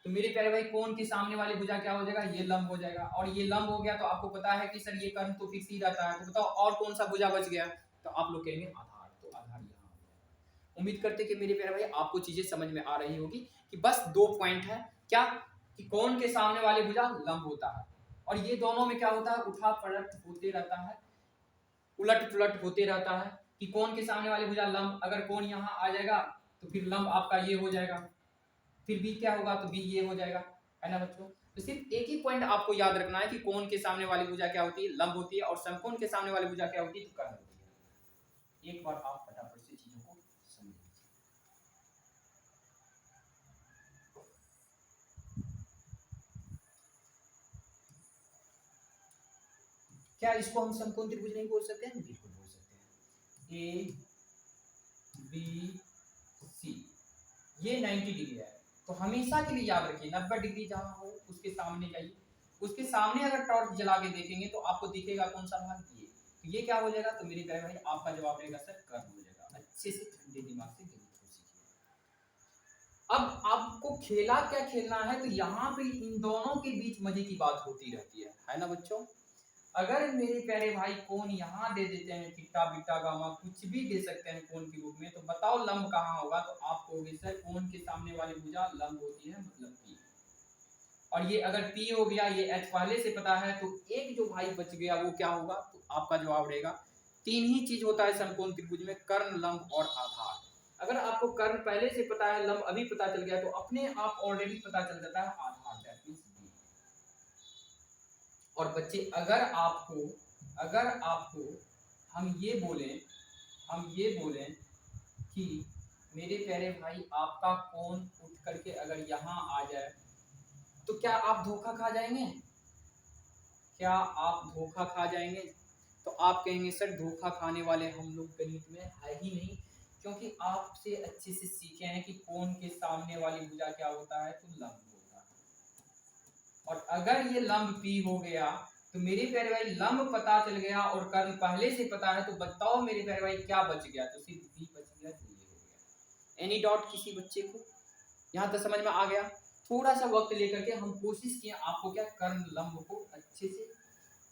तो मेरे प्यारे भाई कोण के सामने वाली भुजा क्या हो जाएगा? ये लंब हो जाएगा। और ये लंब हो गया तो आपको पता है कि सर ये कर्ण तो फिक्स ही रहता है, तो बताओ और कौन सा भुजा बच गया? तो आप लोग कहेंगे आधार। तो आधार यहाँ हो गया। उम्मीद करते कि मेरे प्यारे भाई आपको चीजें समझ में आ रही होगी कि बस 2 पॉइंट है क्या, कि कोण के सामने वाली भुजा लंब होता है और ये दोनों में क्या होता है? उठा पलट होते रहता है, उलट पुलट होते रहता है। कि कोण के सामने वाली भुजा लंब, अगर कोण यहाँ आ जाएगा तो फिर लंब आपका ये हो जाएगा, फिर बी क्या होगा? तो बी ये हो जाएगा, है ना बच्चों? तो सिर्फ एक ही पॉइंट आपको याद रखना है कि कोण के सामने वाली भुजा क्या होती है? लंब होती है। और समकोण के सामने वाली भुजा क्या होती है? तो कर्ण होती है। एक बार आप फटाफट से चीजों को समझ लीजिए। क्या इसको हम समकोण त्रिभुज नहीं बोल सकते हैं? बिल्कुल बोल सकते हैं। ए बी सी ये 90 डिग्री है, तो हमेशा के लिए याद रखिए 90 डिग्री जहां हो उसके सामने जाइए, उसके सामने अगर टॉर्च जला के देखेंगे तो आपको दिखेगा कौन सा भाग? ये। तो ये क्या हो जाएगा? तो मेरे प्यारे भाई आपका जवाब रहेगा सर कर्ण हो जाएगा। अच्छे से ठंडे दिमाग से गणित को सीखिए। अब आपको खेला क्या खेलना है? तो यहाँ पे इन दोनों के बीच मजे की बात होती रहती है ना बच्चों? अगर मेरे प्यारे भाई कोण यहाँ दे देते हैं, थीटा बीटा गामा कुछ भी दे सकते हैं कोण के रूप में, तो बताओ लंब कहाँ होगा? तो आप कहोगे सर कोण के सामने वाली भुजा लंब होती है, मतलब P। और ये अगर P हो गया, ये H पहले से पता है, तो एक जो भाई बच गया वो क्या होगा? तो आपका जवाब रहेगा 3 ही चीज होता है समकोण त्रिभुज में, कर्ण, लंब और आधार। अगर आपको कर्ण पहले से पता है, लंब अभी पता चल गया, तो अपने आप ऑलरेडी पता चल जाता है आधार। और बच्चे अगर आपको हम ये बोलें कि मेरे प्यारे भाई आपका कोण उठ करके अगर यहाँ आ जाए तो क्या आप धोखा खा जाएंगे? क्या आप धोखा खा जाएंगे? तो आप कहेंगे सर धोखा खाने वाले हम लोग गणित में है ही नहीं, क्योंकि आपसे अच्छे से सीखे हैं कि कोण के सामने वाली भुजा क्या होता है, तो लंब होता है। और अगर ये लंब पी हो गया तो मेरे प्यारे भाई लंब पता चल गया और कर्ण पहले से पता है, तो बताओ मेरे प्यारे भाई क्या बच गया? तो सिर्फ बी बच गया, तो ये हो गया। एनी डाउट किसी बच्चे को? यहाँ तक समझ में आ गया? थोड़ा सा वक्त लेकर के हम कोशिश किए आपको क्या कर्ण लंब को अच्छे से,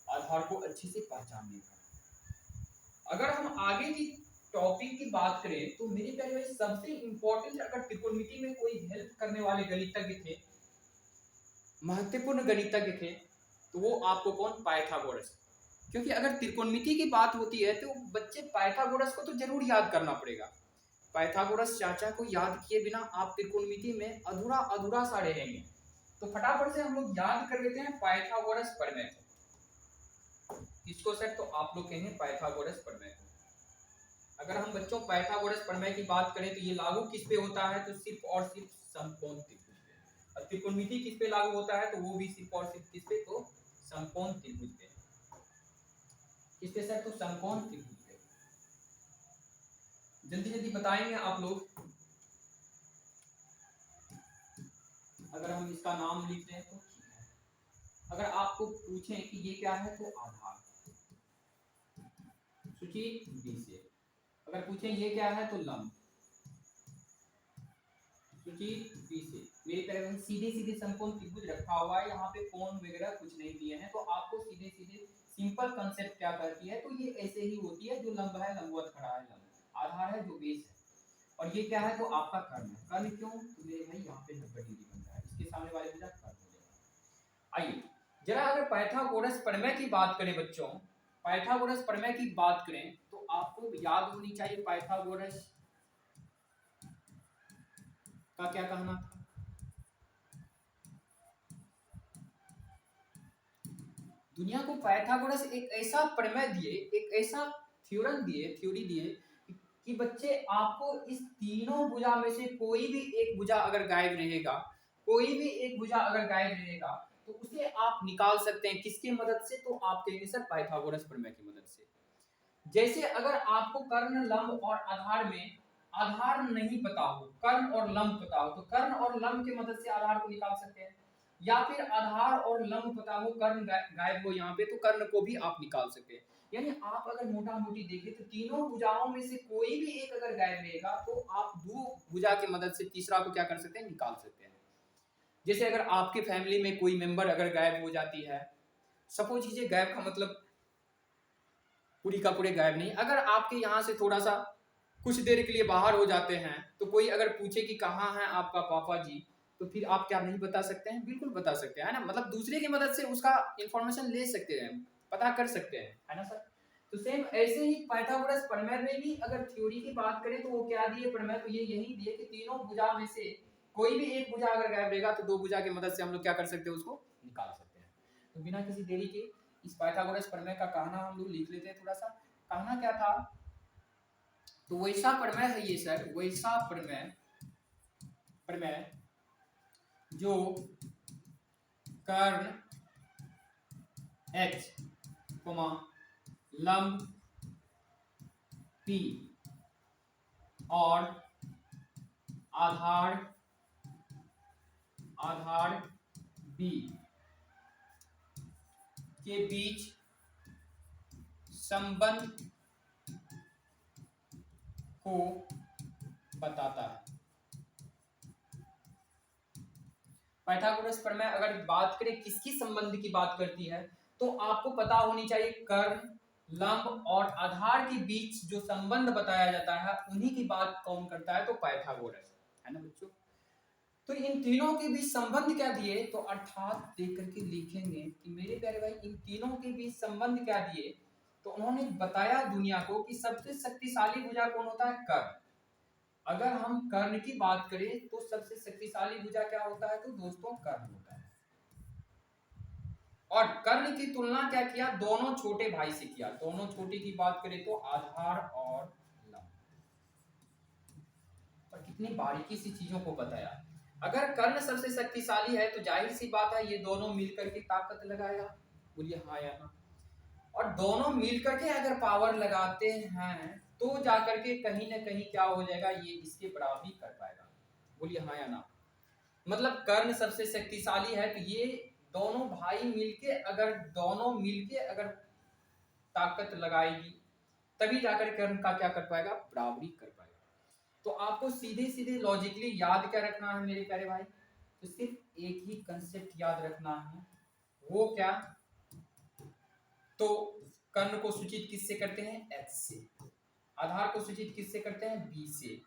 आधार को अच्छे से पहचानने का। अगर हम आगे की टॉपिक की बात करें तो मेरे प्यारे भाई सबसे इंपॉर्टेंट, अगर त्रिकोणमिति में कोई हेल्प करने वाले गणितज्ञ थे, महत्वपूर्ण गणितज्ञ थे, तो वो आपको कौन? पाइथागोरस। क्योंकि अगर त्रिकोणमिति की बात होती है तो बच्चे पाइथागोरस को तो जरूर याद करना पड़ेगा। पाइथागोरस चाचा को याद किए बिना आप त्रिकोणमिति में अधूरा अधूरा सा रहेंगे। तो फटाफट से हम लोग याद कर लेते हैं पाइथागोरस प्रमेय। किसको सर? तो आप लोग कहेंगे पाइथागोरस प्रमेय। अगर हम बच्चों पाइथागोरस प्रमेय की बात करें तो ये लागू किस पे होता है? तो सिर्फ और सिर्फ समकोण त्रिभुज पे। और त्रिकोणमिति किस पे लागू होता है? तो वो भी सिर्फ और सिर्फ किस पे? तो समकोण त्रिभुज पे। किस पे सर? तो समकोण त्रिभुज पे। जल्दी जल्दी बताएंगे आप लोग। अगर हम इसका नाम लिखते हैं तो ठीक है। अगर आपको पूछें कि ये क्या है, तो आधार, सूची बी से। अगर पूछें ये क्या है, तो लंब, सूची बी से। मेरे प्यारे सीधे सीधे समकोण त्रिभुज रखा हुआ है, यहाँ पे कोण वगैरह कुछ नहीं दिए हैं, तो आपको सीधे सीधे सिंपल कंसेप्ट क्या करती है, तो ये ऐसे ही होती है। जो लंब है लंबवत खड़ा है लंब, आधार है जो बेस है, और ये क्या है? तो आपका कर्ण है। कर्ण क्यों? तो मेरे भाई यहाँ पे 90 डिग्री बन रहा है, इसके सामने वाले भुजा कर्ण हो जाएगा। आइए जरा अगर पाइथागोरस प्रमेय की बात करें बच्चों, पाइथागोरस प्रमेय की बात करें तो आपको याद होनी चाहिए पाइथागोरस का क्या कहना था। दुनिया को पाइथागोरस एक ऐसा प्रमेय दिए, एक ऐसा थ्योरम दिए, थ्योरी दिए कि बच्चे आपको इस तीनों भुजा में से कोई भी एक भुजा अगर गायब रहेगा, कोई भी एक भुजा अगर गायब रहेगा तो उसे आप निकाल सकते हैं। किसकी मदद से? तो आप कहेंगे सर पाइथागोरस प्रमेय की मदद से। जैसे अगर आपको कर्ण लंब और आधार में आधार नहीं पता हो, कर्ण और लंब पता हो, तो कर्ण और लंब की मदद से आधार को निकाल सकते हैं। या फिर आधार और लंब पता हो, कर्ण गायब हो यहाँ पे, तो कर्ण को भी आप निकाल सकते हैं। यानी आप अगर मोटा मोटी देखें तो तीनों भुजाओं में से कोई भी एक अगर गायब रहेगा तो आप दो भुजा की मदद से तीसरा को क्या कर सकते हैं? निकाल सकते हैं। जैसे अगर आपके फैमिली में कोई मेंबर अगर गायब हो जाती है, सपोज कीजिए, गायब का मतलब पूरी का पूरे गायब नहीं, अगर आपके यहाँ से थोड़ा सा कुछ देर के लिए बाहर हो जाते हैं, तो कोई अगर पूछे कि कहाँ है आपका पापा जी, तो फिर आप क्या नहीं बता सकते हैं? बिल्कुल बता सकते हैं, है ना। मतलब दूसरे की मदद से उसका इंफॉर्मेशन ले सकते हैं, पता कर सकते हैं, है ना सर। तो सेम ऐसे ही पाइथागोरस प्रमेय में भी अगर थ्योरी की बात करें तो वो क्या दिए प्रमेय? तो ये यही दिए कि तीनों भुजा में से कोई भी एक भुजा अगर गायब रहेगा तो दो भुजा की मदद से हम लोग क्या कर सकते हैं? उसको निकाल सकते हैं। तो बिना किसी देरी के इस पाइथागोरस प्रमेय का कहना हम लोग लिख लेते हैं। थोड़ा सा कहना क्या था, तो वैसा प्रमेय है ये सर, वैसा प्रमेय, प्रमेय जो कर्ण H, लंब P और आधार B के बीच संबंध को बताता है। पाइथागोरस प्रमेय अगर बात करें किसकी संबंध की बात करती है, तो आपको पता होनी चाहिए कर्ण, लंब और आधार के बीच जो संबंध बताया जाता है उन्हीं की बात कौन करता है? तो पाइथागोरस, है ना बच्चों। तो इन तीनों के बीच संबंध क्या दिए? तो अर्थात देख करके लिखेंगे कि मेरे प्यारे भाई इन तीनों के बीच संबंध क्या दिए, तो उन्होंने बताया दुनिया को कि सबसे शक्तिशाली भुजा कौन होता है? कर्ण। अगर हम कर्ण की बात करें तो सबसे शक्तिशाली भुजा क्या होता है? तो दोस्तों कर्ण होता है। और कर्ण की तुलना क्या किया? दोनों छोटे भाई से किया। दोनों छोटे की बात करें तो आधार और लंब। इतनी बारीकी सी चीजों को बताया। अगर कर्ण सबसे शक्तिशाली है तो जाहिर सी बात है ये दोनों मिलकर के ताकत लगाएगा, बोलिए हाँ या ना। और दोनों मिलकर के अगर पावर लगाते हैं तो जाकर के कहीं ना कहीं क्या हो जाएगा, ये इसके बराबरी कर पाएगा, बोलिए हाँ या ना। मतलब कर्ण सबसे शक्तिशाली है तो ये दोनों भाई मिलके अगर ताकत लगाएगी तभी जाकर कर्ण का क्या कर पाएगा, बराबरी कर पाएगा। तो आपको सीधे सीधे लॉजिकली याद क्या रखना है मेरे प्यारे भाई, तो सिर्फ एक ही कंसेप्ट याद रखना है, वो क्या, तो कर्ण को सूचित किससे करते हैं, H से, आधार को सूचित किससे करते हैं, B से,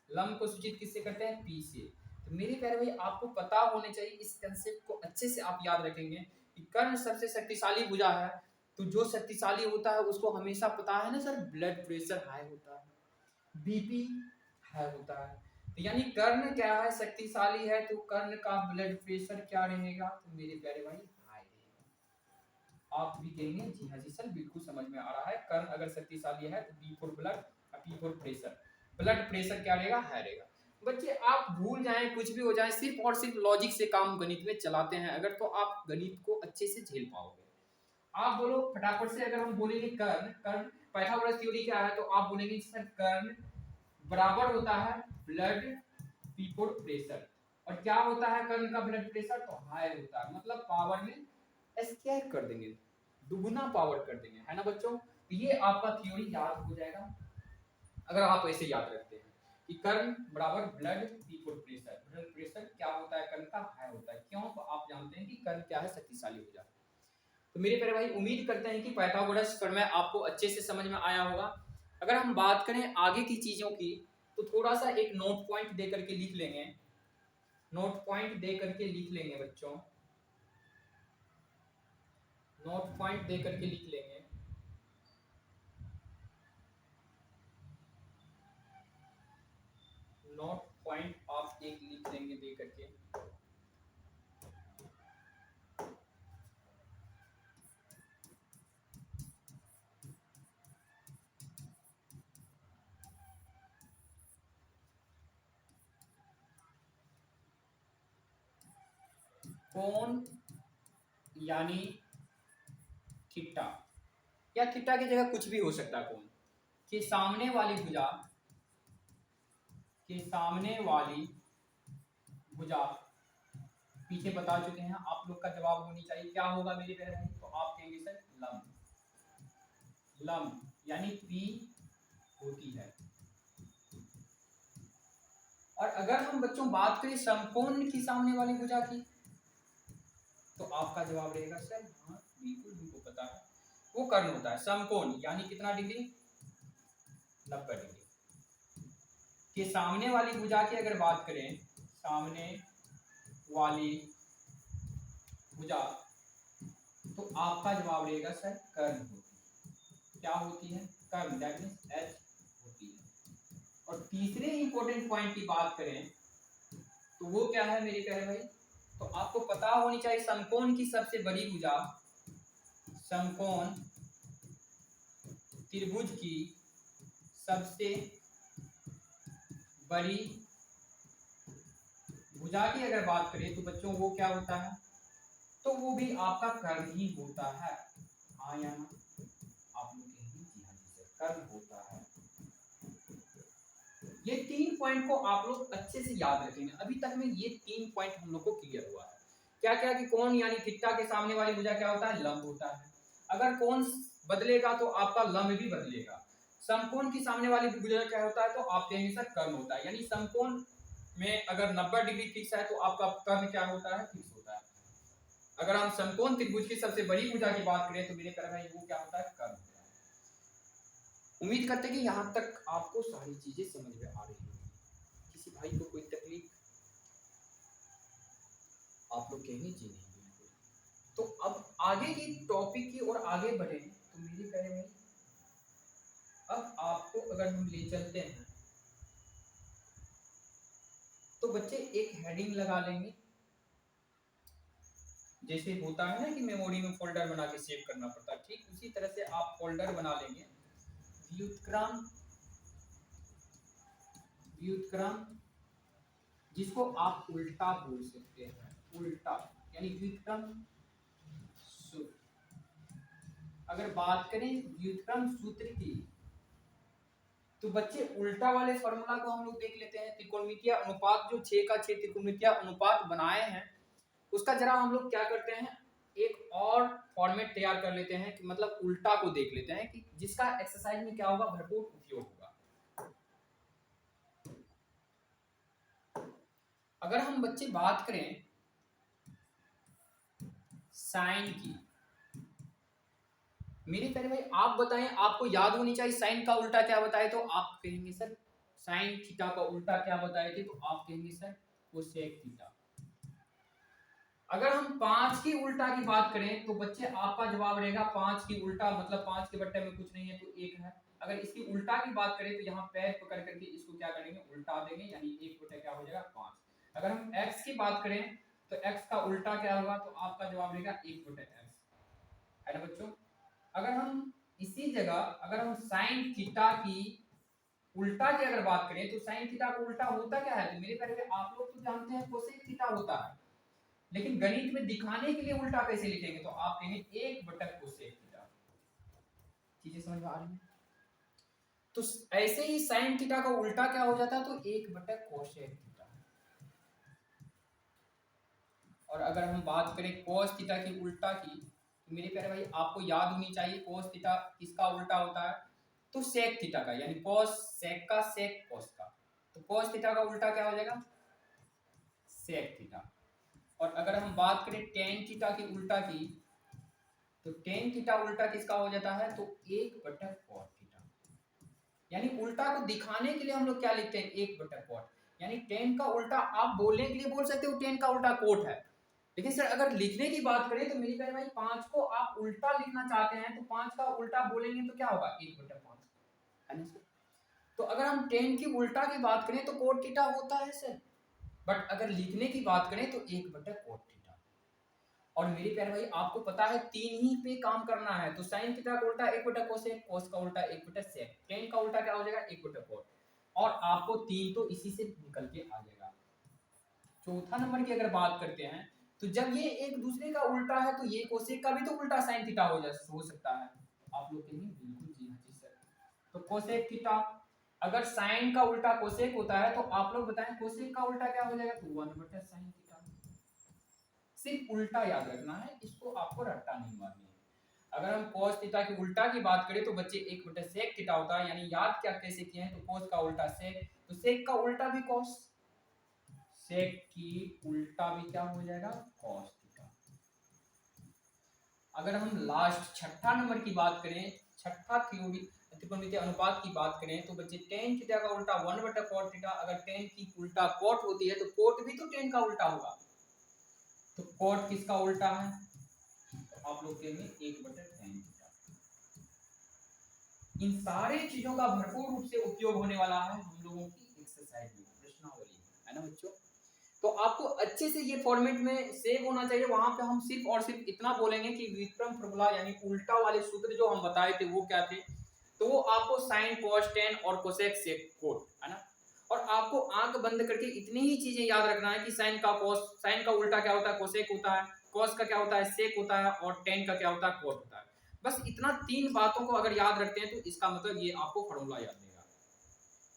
लंब को सूचित किससे करते हैं, P से। तो मेरे प्यारे भाई आपको पता होने चाहिए, इस कंसेप्ट को अच्छे से आप याद रखेंगे कि कर्ण सबसे शक्तिशाली भुजा है। तो जो शक्तिशाली होता है उसको हमेशा पता है ना सर, ब्लड प्रेशर हाई होता है, बीपी हाई होता है। तो यानी कर्ण क्या है, शक्तिशाली है, तो कर्ण का ब्लड प्रेशर क्या रहेगा, तो मेरे प्यारे भाई हाई रहेगा। आप भी कहेंगे जी हाँ जी सर बिल्कुल समझ में आ रहा है, कर्ण अगर शक्तिशाली है तो B for blood, P for pressure, blood pressure क्या रहेगा, हाई रहेगा। बच्चे आप भूल जाएं कुछ भी हो जाए, सिर्फ और सिर्फ लॉजिक से काम गणित में चलाते हैं अगर, तो आप गणित को अच्छे से झेल पाओगे। आप बोलो फटाफट से, अगर हम बोलेंगे कर्ण, कर्ण पाइथागोरस थ्योरी क्या है, तो आप बोलेंगे सर कर्ण बराबर होता है ब्लड पी फॉर प्रेशर। और क्या होता है कर्ण का ब्लड प्रेशर, तो हाई होता है, मतलब पावर में स्क्वायर कर देंगे, दुगुना पावर कर देंगे, है ना बच्चों। ये आपका थ्योरी याद हो जाएगा अगर आप ऐसे याद रखते हैं कि कर्ण बराबर blood P for pressure, blood pressure क्या होता है कर्ण का, हाई होता है। क्यों, तो आप जानते हैं कि कर्ण क्या है, शक्तिशाली हो जाता है। तो मेरे प्यारे भाई उम्मीद करते हैं कि पाइथागोरस प्रमेय आपको अच्छे से समझ में आया होगा। अगर हम बात करें आगे की चीजों की, तो थोड़ा सा एक नोट पॉइंट दे करके लिख लेंगे, नोट पॉइंट दे करके लिख लेंगे बच्चों, नोट पॉइंट दे करके लिख लेंगे। नोट पॉइंट आप एक लिख लेंगे दे करके। कोण यानी थीटा, या थीटा की जगह कुछ भी हो सकता है, कोण के सामने वाली भुजा, के सामने वाली भुजा, पीछे बता चुके हैं, आप लोग का जवाब होनी चाहिए क्या होगा मेरे प्यारे भाई, तो आप कहेंगे सर लंब, लंब यानी पी होती है। और अगर हम बच्चों बात करें समकोण की सामने वाली भुजा की, तो आपका जवाब रहेगा सर हाँ बिल्कुल हमको पता है, वो कर्ण होता है। समकोण यानी कितना डिग्री, 90 डिग्री। के सामने वाली भुजा की अगर बात करें, सामने वाली भुजा, तो आपका जवाब रहेगा सर कर्ण होती है। क्या होती है, कर्ण, दैट मींस एच होती है। और तीसरे इंपॉर्टेंट पॉइंट की बात करें तो वो क्या है मेरे प्यारे भाई, तो आपको पता होनी चाहिए समकोण की सबसे बड़ी भुजा, समकोण त्रिभुज की सबसे बड़ी भुजा की अगर बात करें तो बच्चों वो क्या होता है, तो वो भी आपका कर्ण ही होता है, हाँ या ना। आप लोग कहेंगे जी हाँ जी सर कर्ण होता है। ये 3 पॉइंट को आप लोग अच्छे से याद रखेंगे। अभी तक में ये 3 पॉइंट हम लोग को क्लियर हुआ है, क्या क्या कि कोण यानी थीटा के सामने वाली भुजा क्या होता है, लंब होता है। अगर कोण बदलेगा तो आपका लंब भी बदलेगा। समकोण की सामने वाली भुजा क्या होता है, तो आप कहेंगे सर कर्ण होता है। यानी समकोण में अगर 90 डिग्री फिक्स है तो आपका कर्ण क्या होता है, फिक्स होता है। अगर हम समकोण त्रिभुज की सबसे बड़ी भुजा की बात करें तो मेरे प्यारे भाई वो क्या होता है, कर्ण होता है। उम्मीद करते हैं कि यहाँ तक आपको सारी चीजें समझ में आ रही होगी। किसी भाई को कोई तकलीफ, आप लोग कहेंगे जी नहीं बिल्कुल। तो अब आगे की टॉपिक की ओर आगे बढ़े तो मेरे प्यारे भाई अब आपको अगर हम ले चलते हैं तो बच्चे एक हेडिंग लगा लेंगे, जैसे होता है ना कि मेमोरी में फोल्डर बना के सेव करना पड़ता है, ठीक उसी तरह से आप फोल्डर बना लेंगे, व्युत्क्रम, व्युत्क्रम जिसको आप उल्टा बोल सकते हैं, उल्टा यानी व्युत्क्रम सूत्र। अगर बात करें व्युत्क्रम सूत्र की तो बच्चे उल्टा वाले फॉर्मूला को हम लोग देख लेते हैं। त्रिकोणमितीय अनुपात जो 6 का 6 त्रिकोणमितीय अनुपात बनाए हैं उसका जरा हम लोग क्या करते हैं, एक और फॉर्मेट तैयार कर लेते हैं कि मतलब उल्टा को देख लेते हैं कि जिसका एक्सरसाइज में क्या होगा, भरपूर उपयोग होगा। अगर हम बच्चे बात करें साइन की, मेरे प्यारे भाई आप बताएं, आपको याद होनी चाहिए साइन का उल्टा क्या बताए, तो आप कहेंगे सर साइन थीटा का उल्टा क्या बताए थे, तो आप कहेंगे सर कोसेक थीटा। अगर हम 5 की उल्टा की बात करें तो बच्चे आपका जवाब रहेगा 5 की उल्टा मतलब 5 के बट्टे में कुछ नहीं है तो 1 है। अगर इसकी उल्टा की बात करें तो यहाँ पैर पकड़ करके इसको क्या करेंगे, उल्टा देंगे, यानी 1 बटे क्या हो जाएगा 5। अगर हम x की बात करें तो x का उल्टा क्या होगा, तो आपका जवाब रहेगा 1 बटे x, है ना बच्चों। अगर हम इसी जगह अगर हम साइन थीटा की उल्टा की अगर बात करें तो साइन थीटा का उल्टा होता क्या है, तो मेरे प्यारे आप लोग तो जानते हैं कोसेक थीटा होता है, लेकिन गणित में दिखाने के लिए उल्टा कैसे लिखेंगे, तो आप कहेंगे 1 बटा कोसेक थीटा। चीजें समझ में आ रही है। तो ऐसे ही साइन थीटा का उल्टा क्या हो जाता है, तो 1 बटा कोसेक थीटा। और अगर हम बात करें कोस थीटा की उल्टा की तो मेरे प्यारे भाई आपको याद होनी चाहिए कोस थीटा किसका उल्टा होता है, तो सेक थीटा का, यानी कोस सेक का सेक कोस का। तो कोस थीटा का उल्टा क्या हो जाएगा, सेक थीटा। और अगर हम बात करें टेन थीटा की उल्टा की तो टेन थीटा उल्टा किसका हो जाता है, तो 1 बटा कॉट थीटा। यानी उल्टा को दिखाने के लिए हम लोग क्या लिखते हैं, 1 बटा कॉट, यानी टेन का उल्टा आप बोलने के लिए बोल सकते हो टेन का उल्टा कोट है, लेकिन सर अगर लिखने की बात करें तो मेरी प्यारे भाई 5 को आप उल्टा लिखना चाहते हैं तो 5 का उल्टा बोलेंगे तो क्या होगा, 1 बटा 5, है ना सर। तो अगर हम टेन की उल्टा की बात करें तो कोट थीटा होता है सर, बट अगर लिखने की बात करें तो 1 बटा कोट थीटा। और मेरे प्यारे भाई आपको पता है 3 ही पे काम करना है, तो साइन थीटा का उल्टा 1 बटा कोसेक, कोस का उल्टा 1 बटा सेक, टेन का उल्टा क्या हो जाएगा 1 बटा कोट, और आपको 3 तो इसी से निकल के आ जाएगा। चौथा नंबर की अगर बात करते हैं तो जब ये एक दूसरे का उल्टा है तो ये कोसेक का भी तो उल्टा साइन थीटा हो सकता है। आप लोग कहेंगे बिल्कुल जी हाँ जी सर, तो कोसेक थीटा अगर साइन का उल्टा कोसेक होता है तो आप लोग बताएं कोसेक का उल्टा क्या हो जाएगा, तो 1 बटा साइन थीटा। सिर्फ उल्टा याद रखना है, इसको आपको रट्टा नहीं मारनी है। अगर हम cos थीटा की उल्टा की बात करें तो बच्चे 1 बटा sec थीटा होता है, यानी याद क्या कैसे किए हैं, तो cos का उल्टा sec, तो sec का उल्टा भी cos, sec की उल्टा भी क्या हो जाएगा cos थीटा। अगर हम लास्ट छठा नंबर की बात करें, छठा थ्योरी त्रिकोणमितीय अनुपात की बात करें तो बच्चे tan थीटा का उल्टा 1 बटा cot थीटा। अगर tan की उल्टा cot होती है तो cot भी तो tan का उल्टा होगा, तो cot किसका उल्टा है, तो आप लोग कहेंगे 1 बटा tan थीटा। इन सारी चीजों का भरपूर रूप से उपयोग होने वाला है हम लोगों की एक्सरसाइज में, प्रश्नावली में, है ना बच्चों। तो आपको अच्छे से ये फॉर्मेट में सेव होना चाहिए। वहां पे हम सिर्फ और सिर्फ इतना बोलेंगे कि व्युत्क्रम फॉर्मूला यानी उल्टा वाले सूत्र जो हम बताए थे वो क्या थे, तो वो आपको साइन cos tan और कोसेक सेक कोट, है ना। और आपको आंख बंद करके इतनी ही चीजें याद रखना है कि साइन का cos, साइन का उल्टा क्या होता है कोसेक होता है, cos का क्या होता है सेक होता है, और tan का क्या होता है कोट होता है। बस इतना 3 बातों को अगर याद रखते हैं तो इसका मतलब ये आपको फॉर्मूला याद रहेगा।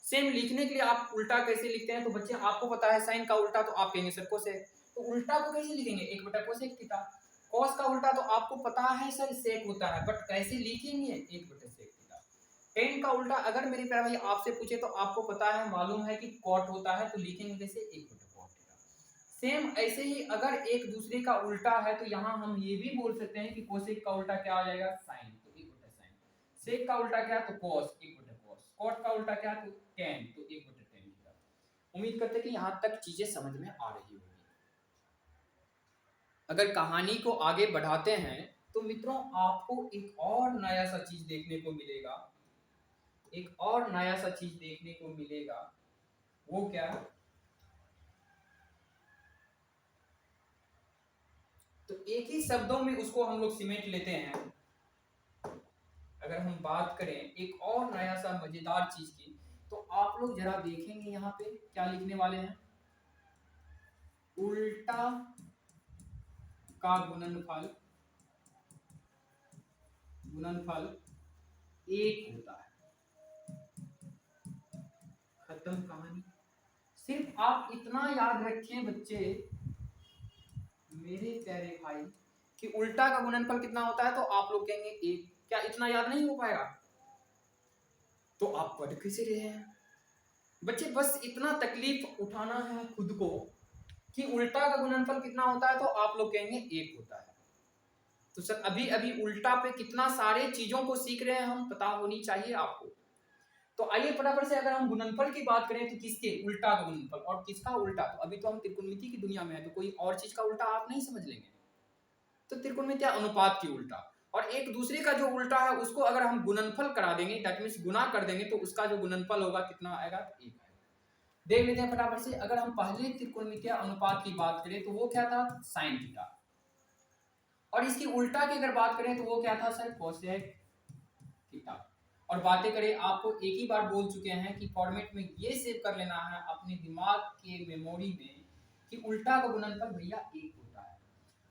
सेम लिखने के लिए आप उल्टा कैसे लिखते हैं, तो बच्चे आपको पता है साइन का उल्टा तो आप कहेंगे सर कोसेक, तो उल्टा को कैसे लिखेंगे 1 बटा कोसेक थीटा। cos का उल्टा तो आपको पता है सर सेक होता है, बट कैसे लिखेंगे 1 बटा सेक थीटा। tan का उल्टा अगर मेरे प्यारे भाई आपसे पूछे तो आपको पता है मालूम है कि cot होता है, तो लिखेंगे कैसे 1 बटा cot थीटा। सेम ऐसे ही अगर एक दूसरे का उल्टा है तो यहाँ हम ये भी बोल सकते हैं कि कोसेक का उल्टा क्या आ जाएगा साइन, तो 1 बटा साइन, सेक का उल्टा क्या तो cos 1 बटा cos, cot का उल्टा क्या तो tan, तो 1 बटा tan थीटा। उम्मीद करते हैं कि यहाँ तक चीजें समझ में आ रही होगी। अगर कहानी को आगे बढ़ाते हैं तो मित्रों आपको एक और नया सा चीज देखने को मिलेगा, एक और नया सा चीज देखने को मिलेगा। वो क्या, तो एक ही शब्दों में उसको हम लोग सिमेट लेते हैं। अगर हम बात करें एक और नया सा मजेदार चीज की, तो आप लोग जरा देखेंगे यहाँ पे क्या लिखने वाले हैं, उल्टा का गुणनफल एक होता है। खत्म कहानी। सिर्फ आप इतना याद रखें बच्चे, मेरे प्यारे भाई, कि उल्टा का गुणनफल कितना होता है, तो आप लोग कहेंगे एक। क्या इतना याद नहीं हो पाएगा? तो आप पढ़ कैसे रहे हैं बच्चे? बस इतना तकलीफ उठाना है खुद को कि उल्टा का गुणनफल कितना होता है, तो आप लोग कहेंगे एक होता है। तो सर अभी अभी उल्टा पे कितना सारे चीजों को सीख रहे हैं हम, पता होनी चाहिए आपको। तो आइए फटाफट से अगर हम गुणनफल की बात करें तो किसके उल्टा का गुणनफल और किसका उल्टा, तो अभी तो हम त्रिकोणमिति की दुनिया में है, तो कोई और चीज का उल्टा आप नहीं समझ लेंगे। तो त्रिकोणमितीय अनुपात की उल्टा और एक दूसरे का जो उल्टा है उसको अगर हम गुणनफल करा देंगे, दैट मींस गुना कर देंगे, तो उसका जो गुणनफल होगा कितना आएगा? एक आएगा। देख लेते हैं फटाफट से। अगर हम पहले त्रिकोणमितीय अनुपात की बात करें तो वो क्या था? Sine theta. और इसकी उल्टा की अगर बात करें तो वो क्या था सर? Cosec theta. और बातें करें, आपको एक ही बार बोल चुके हैं कि फॉर्मेट में ये सेव कर लेना है अपने दिमाग के मेमोरी में कि उल्टा का गुणनफल भैया एक होता है।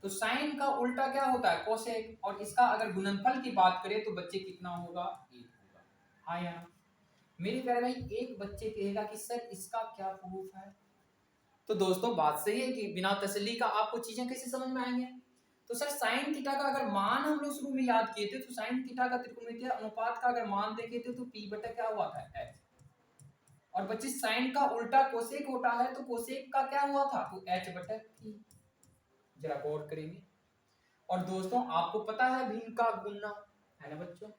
तो साइन का उल्टा क्या होता है? कोसेक। और इसका अगर गुणनफल की बात करें तो बच्चे कितना होगा? एक होगा। हाँ या ना? मेरे प्यारे भाई, एक बच्चे कहेगा कि सर इसका क्या प्रूफ है? तो दोस्तों बात सही है कि बिना तसल्ली का आपको चीजें कैसे समझ में आएंगे? तो सर साइन थीटा का अगर मान हम लोग शुरू में याद किए थे, तो साइन थीटा का त्रिकोणमितीय अनुपात का अगर मान देखे थे तो p बटा क्या हुआ था? h। और बच्चे साइन का उल्टा कोसेक होता है, तो कोसेक का क्या हुआ था? तो h बटा p। जरा गौर करेंगे। और दोस्तों आपको पता है भिन्न का गुणना, है ना बच्चों?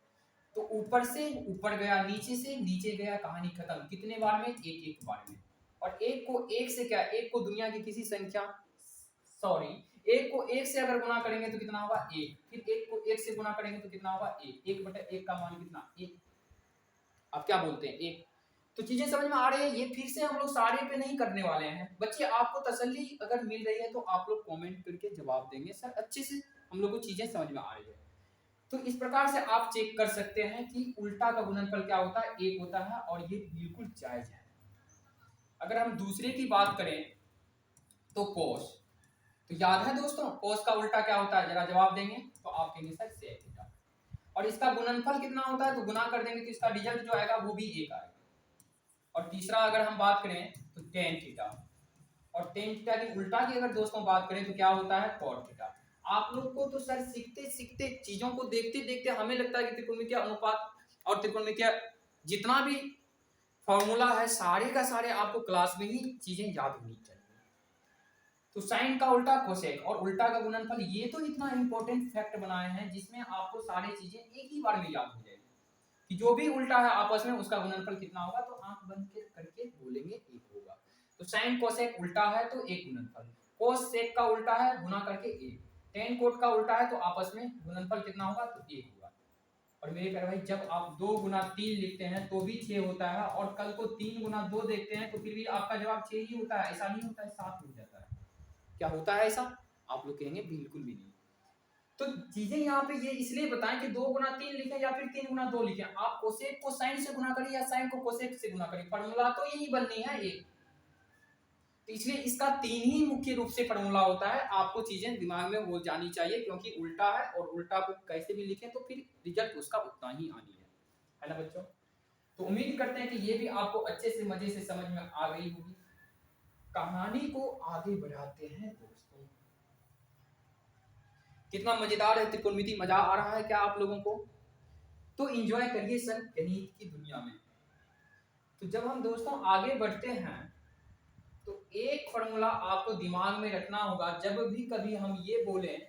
तो ऊपर से ऊपर गया, नीचे से नीचे गया, कहानी खत्म। कितने बार में? एक एक बार में। और एक को एक से क्या? एक को दुनिया की किसी संख्या, सॉरी, एक को एक से अगर गुना करेंगे तो कितना होगा? एक। फिर एक को एक से गुना करेंगे तो कितना होगा? एक। एक बटा एक का मान कितना? एक। आप क्या बोलते हैं? एक। तो चीजें समझ में आ रही है? ये फिर से हम लोग सारे पे नहीं करने वाले हैं बच्चे। आपको तसल्ली अगर मिल रही है तो आप लोग कमेंट करके जवाब देंगे सर अच्छे से हम लोग को चीजें समझ में आ रही है। तो इस प्रकार से आप चेक कर सकते हैं कि उल्टा का गुणनफल क्या होता है? एक होता है। और ये बिल्कुल जायज है। अगर हम दूसरे की बात करें तो कोस, तो याद है दोस्तों कोस का उल्टा क्या होता है? जरा जवाब देंगे तो आप कहेंगे सर सेक थीटा। और इसका गुणनफल कितना होता है? तो गुना कर देंगे तो इसका रिजल्ट जो आएगा वो भी एक आएगा। और तीसरा अगर हम बात करें तो टेन थीटा। और टेन थीटा की उल्टा की अगर दोस्तों बात करें तो क्या होता है? Cot theta. आप लोग को तो सर सीखते सीखते चीजों को देखते देखते हमें लगता है कि त्रिकोणमितीय अनुपात और त्रिकोणमितीय जितना भी फॉर्मूला है सारे का सारे आपको क्लास में ही चीजें याद होनी चाहिए। तो साइन का उल्टा कोसेक और उल्टा का गुणनफल, ये तो इतना इंपॉर्टेंट फैक्ट बनाए हैं जिसमें आपको सारी चीजें एक ही बार में याद हो जाएगी कि जो भी उल्टा है आपस में उसका गुणनफल कितना होगा। तो आंख बंद करके बोलेंगे एक होगा। तो साइन कोसेक उल्टा है तो एक गुणनफल, कोस सेक का उल्टा है गुना करके एक, टेन कोट का उल्टा है तो आपस में गुणनफल कितना होगा? तो एक होगा। और मेरे प्यारे भाई जब आप 2 गुना 3 लिखते हैं तो भी 6 होता है, और कल को 3 गुना 2 देखते हैं तो फिर भी आपका जवाब 6 ही होता है। ऐसा नहीं होता है 7 हो जाता है। क्या होता है ऐसा? आप लोग कहेंगे बिल्कुल भी नहीं। तो चीजें यहाँ पे ये इसलिए बताएं कि 2 गुना 3 लिखें या फिर 3 गुना 2 लिखें, आप कोसेक को साइन से गुना करिए या साइन को कोसेक से गुना करिए, फॉर्मूला तो यही बननी है एक। तो इसलिए इसका 3 ही मुख्य रूप से फॉर्मूला होता है। आपको चीजें दिमाग में हो जानी चाहिए क्योंकि उल्टा है और उल्टा को कैसे भी लिखें तो फिर रिजल्ट उसका उतना ही आनी है ना बच्चों? तो उम्मीद करते हैं कि ये भी आपको अच्छे से मजे से समझ में आ गई होगी। कहानी को आगे बढ़ाते हैं दोस्तों। कितना मजेदार है त्रिकोणमिति, मजा आ रहा है क्या आप लोगों को? तो एंजॉय करिए सर गणित की दुनिया में। तो जब हम दोस्तों आगे बढ़ते हैं तो एक फॉर्मूला आपको दिमाग में रखना होगा जब भी कभी हम ये बोलें,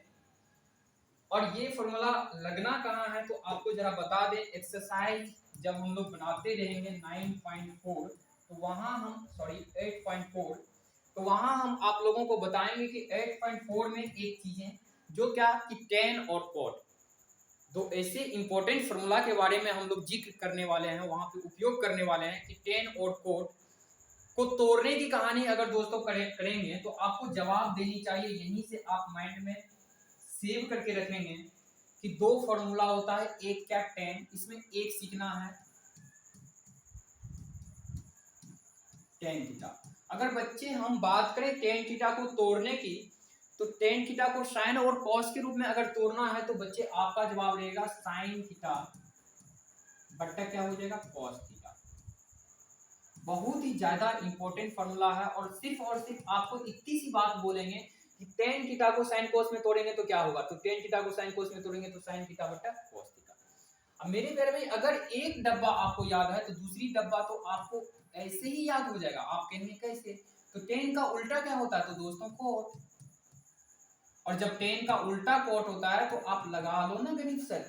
और ये फॉर्मूला लगना कहाँ है तो आपको जरा बता दें। एक्सरसाइज जब हम लोग बनाते रहेंगे 9.4 तो वहां हम 8.4 तो वहां हम आप लोगों को बताएंगे कि 8.4 में एक चीजें जो क्या कि टेन और कोट, दो ऐसे इंपॉर्टेंट फॉर्मूला के बारे में हम लोग जिक्र करने वाले हैं, वहां पे उपयोग करने वाले हैं कि टेन और कोट को तोड़ने की कहानी अगर दोस्तों करेंगे तो आपको जवाब देनी चाहिए। यहीं से आप माइंड में सेव करके रखेंगे कि 2 फॉर्मूला होता है, एक क्या टेन, इसमें एक सीखना है टेन थीटा। अगर बच्चे हम बात करें टेन थीटा को तोड़ने की, तो टेन थीटा को साइन और कॉस के रूप में अगर तोड़ना है तो बच्चे आपका जवाब रहेगा साइन थीटा बट्टा क्या हो जाएगा कॉस थीटा। बहुत ही ज्यादा इंपॉर्टेंट फॉर्मूला है और सिर्फ आपको इतनी सी बात बोलेंगे कि टेन थीटा को साइन कोस में तोड़ेंगे तो क्या होगा, तो टेन थीटा को साइन कोस में तोड़ेंगे तो साइन थीटा बट्टा कॉस थीटा। अब मेरे प्यारे भाई अगर एक डब्बा आपको याद है तो दूसरी डब्बा तो आपको ऐसे ही याद हो जाएगा। आप कहेंगे कैसे, तो टेन का उल्टा क्या होता है तो दोस्तों कोट, और जब टेन का उल्टा कोट होता है तो आप लगा लो ना गणित सर,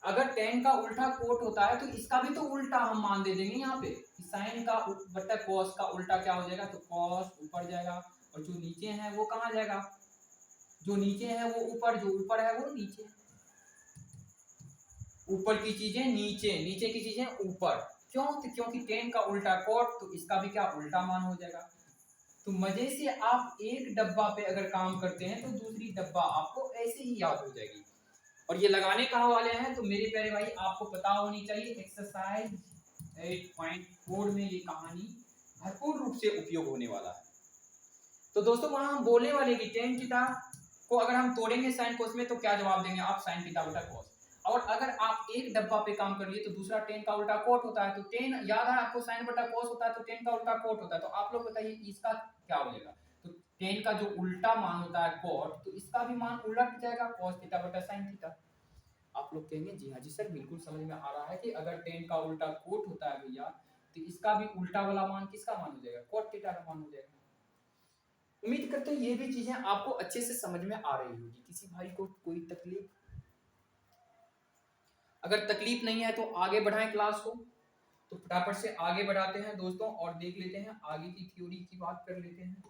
अगर टेन का उल्टा कोट होता है तो इसका भी तो उल्टा हम मान दे देंगे यहाँ पे, साइन का बट्टा कॉस का उल्टा क्या हो जाएगा, तो कॉस ऊपर जाएगा और जो नीचे है वो कहाँ जाएगा, जो नीचे है वो ऊपर, जो ऊपर है वो नीचे, ऊपर की चीजें नीचे, नीचे की चीजें ऊपर। क्यों, तो क्योंकि टेन का उल्टा कोट तो इसका भी क्या उल्टा मान हो जाएगा। तो मजे से आप एक डब्बा पे अगर काम करते हैं तो दूसरी डब्बा आपको ऐसे ही याद हो जाएगी। और ये लगाने कहाँ वाले हैं, तो मेरे प्यारे भाई आपको पता होनी चाहिए एक्सरसाइज 8.4 में ये कहानी भरपूर रूप से उपयोग होने वाला है। तो दोस्तों वहां हम बोलने वाले कि टेन थीटा को अगर हम तोड़ेंगे साइन कोस में तो क्या जवाब देंगे आप, साइन थीटा बटा कोस। और अगर आप एक डब्बा पे काम कर लिए तो दूसरा टेन का उल्टा कोट होता है, तो टेन याद है आपको साइन बटा कोस होता है तो टेन का उल्टा कोट होता है, तो आप लोग बताइए इसका क्या हो जाएगा, तो टेन का जो उल्टा मान होता है कोट तो इसका भी मान उलट जाएगा कॉस थीटा बटा साइन थीटा। आप लोग कहेंगे जी हाँ जी सर बिल्कुल समझ में आ रहा है कि अगर टेन का उल्टा कोट होता है भैया तो इसका भी उल्टा वाला मान किसका मान हो जाएगा, कोट थीटा का मान हो जाएगा। उम्मीद करते हैं ये भी चीजें आपको अच्छे से समझ में आ रही होगी। किसी भाई को कोई तकलीफ, अगर तकलीफ नहीं है तो आगे बढ़ाएं क्लास को, तो फटाफट से आगे बढ़ाते हैं दोस्तों और देख लेते हैं आगे की थ्योरी की बात कर लेते हैं।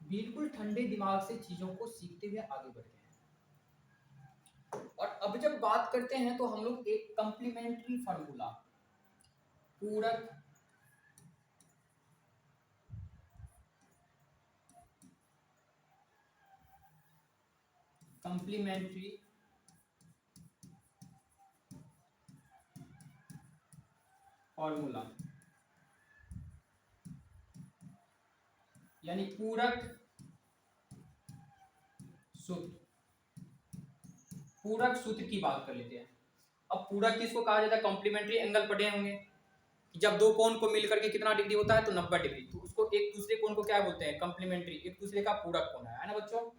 बिल्कुल ठंडे दिमाग से चीजों को सीखते हुए आगे बढ़ते हैं। और अब जब बात करते हैं तो हम लोग एक कंप्लीमेंट्री फार्मूला, पूरक कंप्लीमेंट्री फॉर्मूला यानी पूरक सूत्र, पूरक सूत्र की बात कर लेते हैं। अब पूरक किसको कहा जाता है, कॉम्प्लीमेंट्री एंगल पढ़े होंगे कि जब दो कोण को मिलकर के कितना डिग्री होता है तो 90 डिग्री, तो उसको एक दूसरे कोण को क्या बोलते हैं, कॉम्प्लीमेंट्री, एक दूसरे का पूरक कोण है ना बच्चों।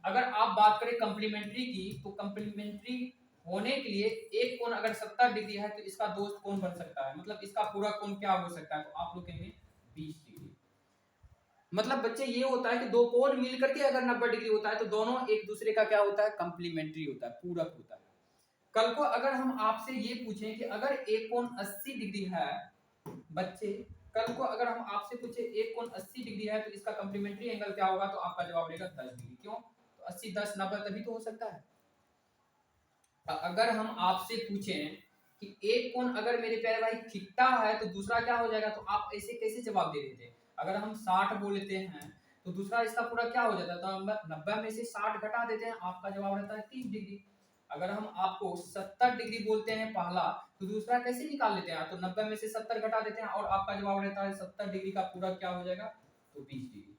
अगर आप बात करें कॉम्प्लीमेंट्री की तो कॉम्प्लीमेंट्री होने के लिए एक कोण अगर 70 डिग्री है तो इसका दोस्त कोण बन सकता है, मतलब इसका पूरक कोण क्या हो सकता है, तो आप लोग कहेंगे 20 डिग्री। मतलब बच्चे ये होता है कि दो कोण मिलकर के अगर 90 डिग्री होता है तो दोनों एक दूसरे का क्या होता है, कॉम्प्लीमेंट्री होता है, पूरक होता है। कल को अगर हम आपसे ये पूछें कि अगर एक कोण 80 डिग्री है, बच्चे कल को अगर हम आपसे पूछे एक कोण 80 डिग्री है तो इसका कॉम्प्लीमेंट्री एंगल क्या होगा, तो आपका जवाब रहेगा 10 डिग्री। क्यों, तो 80 10 90 तभी तो हो सकता है। अगर हम आपसे पूछें कि एक कोण अगर मेरे प्यारे भाई थीटा है तो दूसरा क्या हो जाएगा, तो आप ऐसे कैसे जवाब दे देते हैं। अगर हम 60 बोलते हैं तो दूसरा इसका पूरा क्या हो जाता है, तो 90 में से 60 घटा देते हैं, आपका जवाब रहता है 30 डिग्री। अगर हम आपको 70 डिग्री बोलते हैं पहला, तो दूसरा कैसे निकाल लेते हैं, तो 90 में से 70 घटा देते हैं और आपका जवाब रहता है 70 डिग्री का पूरा क्या हो जाएगा, तो 20 डिग्री।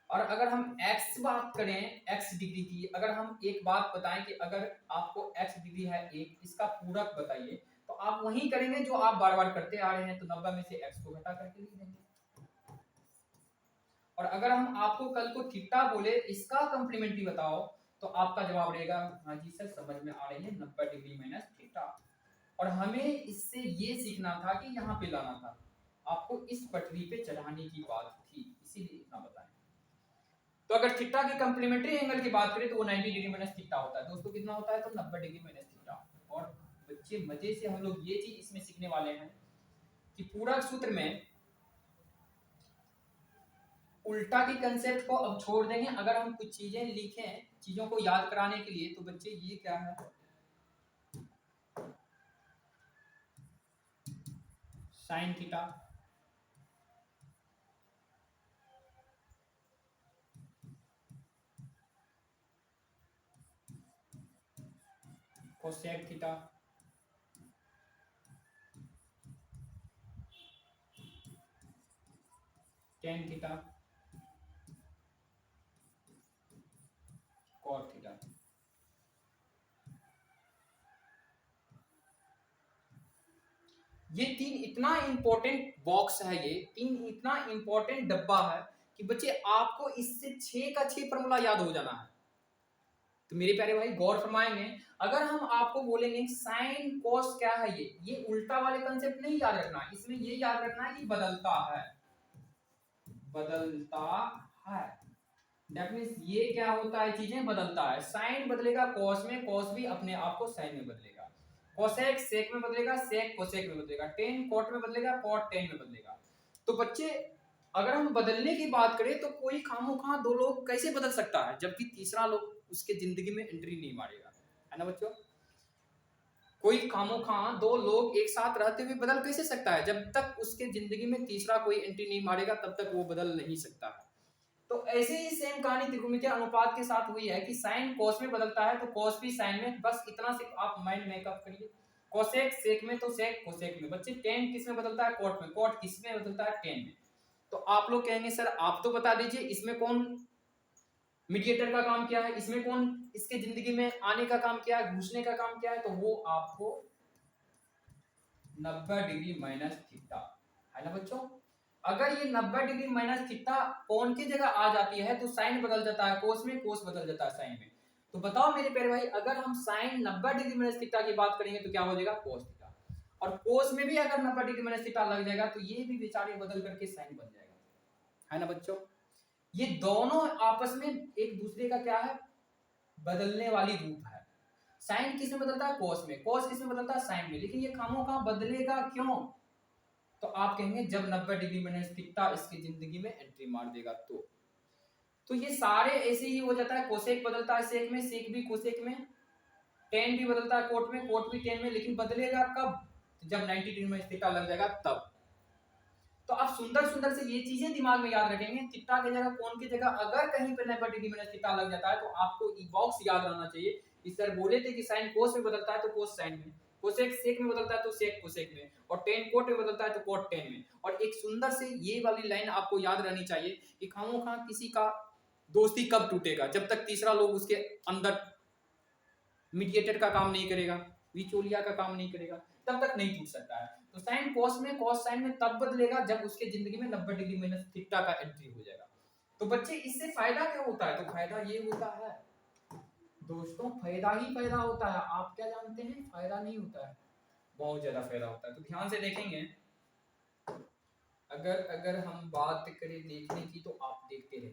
और अगर हम x बात करें, x डिग्री की, अगर हम एक बात बताएं कि अगर आपको x डिग्री है एक, इसका पूरक बताइए, तो आप वही करेंगे जो आप बार बार करते आ रहे हैं, तो 90 में से x को घटा करके लिख देंगे। और अगर हम आपको कल को थीटा बोले इसका कॉम्प्लीमेंट्री बताओ, तो आपका जवाब रहेगा हाँ जी सर समझ में आ रही है 90 डिग्री माइनस थीटा। और हमें इससे ये सीखना था कि यहाँ पे लाना था, आपको इस पटरी पे चढ़ाने की बात थी, इसीलिए इतना बताएं। तो अगर थीटा की कॉम्प्लीमेंट्री एंगल की बात करें तो वो 90 डिग्री माइनस थीटा होता है दोस्तों, कितना होता है, तो 90 डिग्री माइनस थीटा। और बच्चे मजे से हम लोग ये चीज इसमें सीखने वाले हैं कि पूरक सूत्र में उल्टा की कंसेप्ट को अब छोड़ देंगे। अगर हम कुछ चीजें लिखें चीजों को याद कराने के लिए, तो बच्चे ये क्या है, sin theta cosec theta tan theta cot theta. ये तीन इतना इंपॉर्टेंट बॉक्स है, ये तीन इतना इंपॉर्टेंट डब्बा है कि बच्चे आपको इससे 6 का 6 फॉर्मूला याद हो जाना है। तो मेरे प्यारे भाई गौर फरमाएंगे, अगर हम आपको बोलेंगे साइन कॉस क्या है, ये उल्टा वाले कंसेप्ट नहीं याद रखना, इसमें ये याद रखना है कि बदलता है, बदलता है। दैट मींस ये क्या होता है, चीजें बदलता है। साइन बदलेगा कॉस में, कॉस भी अपने आप को साइन में बदलेगा, कोसेक सेक में बदलेगा, सेक कोसेक में बदलेगा, टेन कॉट में बदलेगा, कॉट टेन में बदलेगा। तो बच्चे अगर हम बदलने की बात करें तो कोई खामोखा दो लोग कैसे बदल सकता है जबकि तीसरा लोग उसके जिंदगी में एंट्री नहीं मारेगा, है ना बच्चों। कोई खामोखा दो लोग एक साथ रहते हुए बदल कैसे सकता है, जब तक उसके जिंदगी में तीसरा कोई एंट्री नहीं मारेगा तब तक वो बदल नहीं सकता है। तो ऐसे ही सेम कहानी त्रिकोणमितीय अनुपात के साथ हुई है कि साइन कॉस में बदलता है तो कॉस भी साइन में, बस इतना सिर्फ आप माइंड मेकअप करिए। कोसेक सेक में तो सेक कोसेक में। बच्चे टेन किस में बदलता है, कॉट में, कॉट किस में बदलता है, टेन में। तो आप लोग कहेंगे सर आप तो बता दीजिए इसमें कौन मीडिएटर का काम क्या है, इसमें कौन इसके जिंदगी में आने का काम क्या है, घुसने का काम क्या है। तो वो आपको 90 डिग्री माइनस थीटा, है ना बच्चों। अगर ये 90 डिग्री माइनस थीटा कौन की जगह आ जाती है तो साइन बदल जाता है कोस में, कोस बदल जाता है साइन में। तो बताओ मेरे प्यारे भाई, अगर हम साइन 90 डिग्री माइनस थीटा की बात करेंगे तो क्या हो जाएगा, कोस थीटा। और कोस में भी अगर 90 डिग्री माइनस थीटा लग जाएगा तो ये भी बेचारे बदल करके साइन बन जाएगा, है ना बच्चों। ये दोनों आपस में एक दूसरे का क्या है, बदलने वाली रूप है। साइन किस में बदलता है, कोस में, कोस किस में बदलता है, साइन में। लेकिन ये खामोखा बदलेगा क्यों, तो आप कहेंगे जब 90 डिग्री माइनस थीटा इसकी जिंदगी में एंट्री मार देगा तो ये सारे ऐसे ही हो जाता है। कोसेक बदलता है सेक में, सेक भी कोसेक में, टेन भी बदलता है कोट में, कोट भी टेन में। लेकिन बदलेगा कब, जब 90 डिग्री माइनस थीटा लग जाएगा तब। तो आप सुंदर सुंदर से ये चीजें दिमाग में याद रखेंगे। थीटा की जगह कोण की जगह अगर कहीं पे 90 डिग्री माइनस थीटा लग जाता है तो आपको ई बॉक्स याद रहना चाहिए कि सर बोले थे कि साइन कोस में बदलता है तो कोस साइन में, कोसेक सेक में बदलता है तो सेक कोसेक में, और टेन कोट में बदलता है तो कोट टेन में। और एक सुंदर से ये वाली लाइन आपको याद रहनी चाहिए कि खामोखा किसी का दोस्ती कब टूटेगा, जब तक तीसरा लोग उसके अंदर मीडिएटर का काम नहीं करेगा, विचोलिया का काम नहीं करेगा, तब तक नहीं टूट सकता है। तो साइन कॉस में, कॉस साइन में तब बदलेगा जब उसके जिंदगी में 90 डिग्री माइनस थीटा का एंट्री हो जाएगा। तो बच्चे इससे फायदा क्या होता है, तो फायदा ये होता है दोस्तों, फायदा ही फायदा होता है। आप क्या जानते हैं, फायदा नहीं होता है, बहुत ज्यादा फायदा होता है। तो ध्यान से देखेंगे, अगर हम बात करें देखने की तो आप देखते रहे,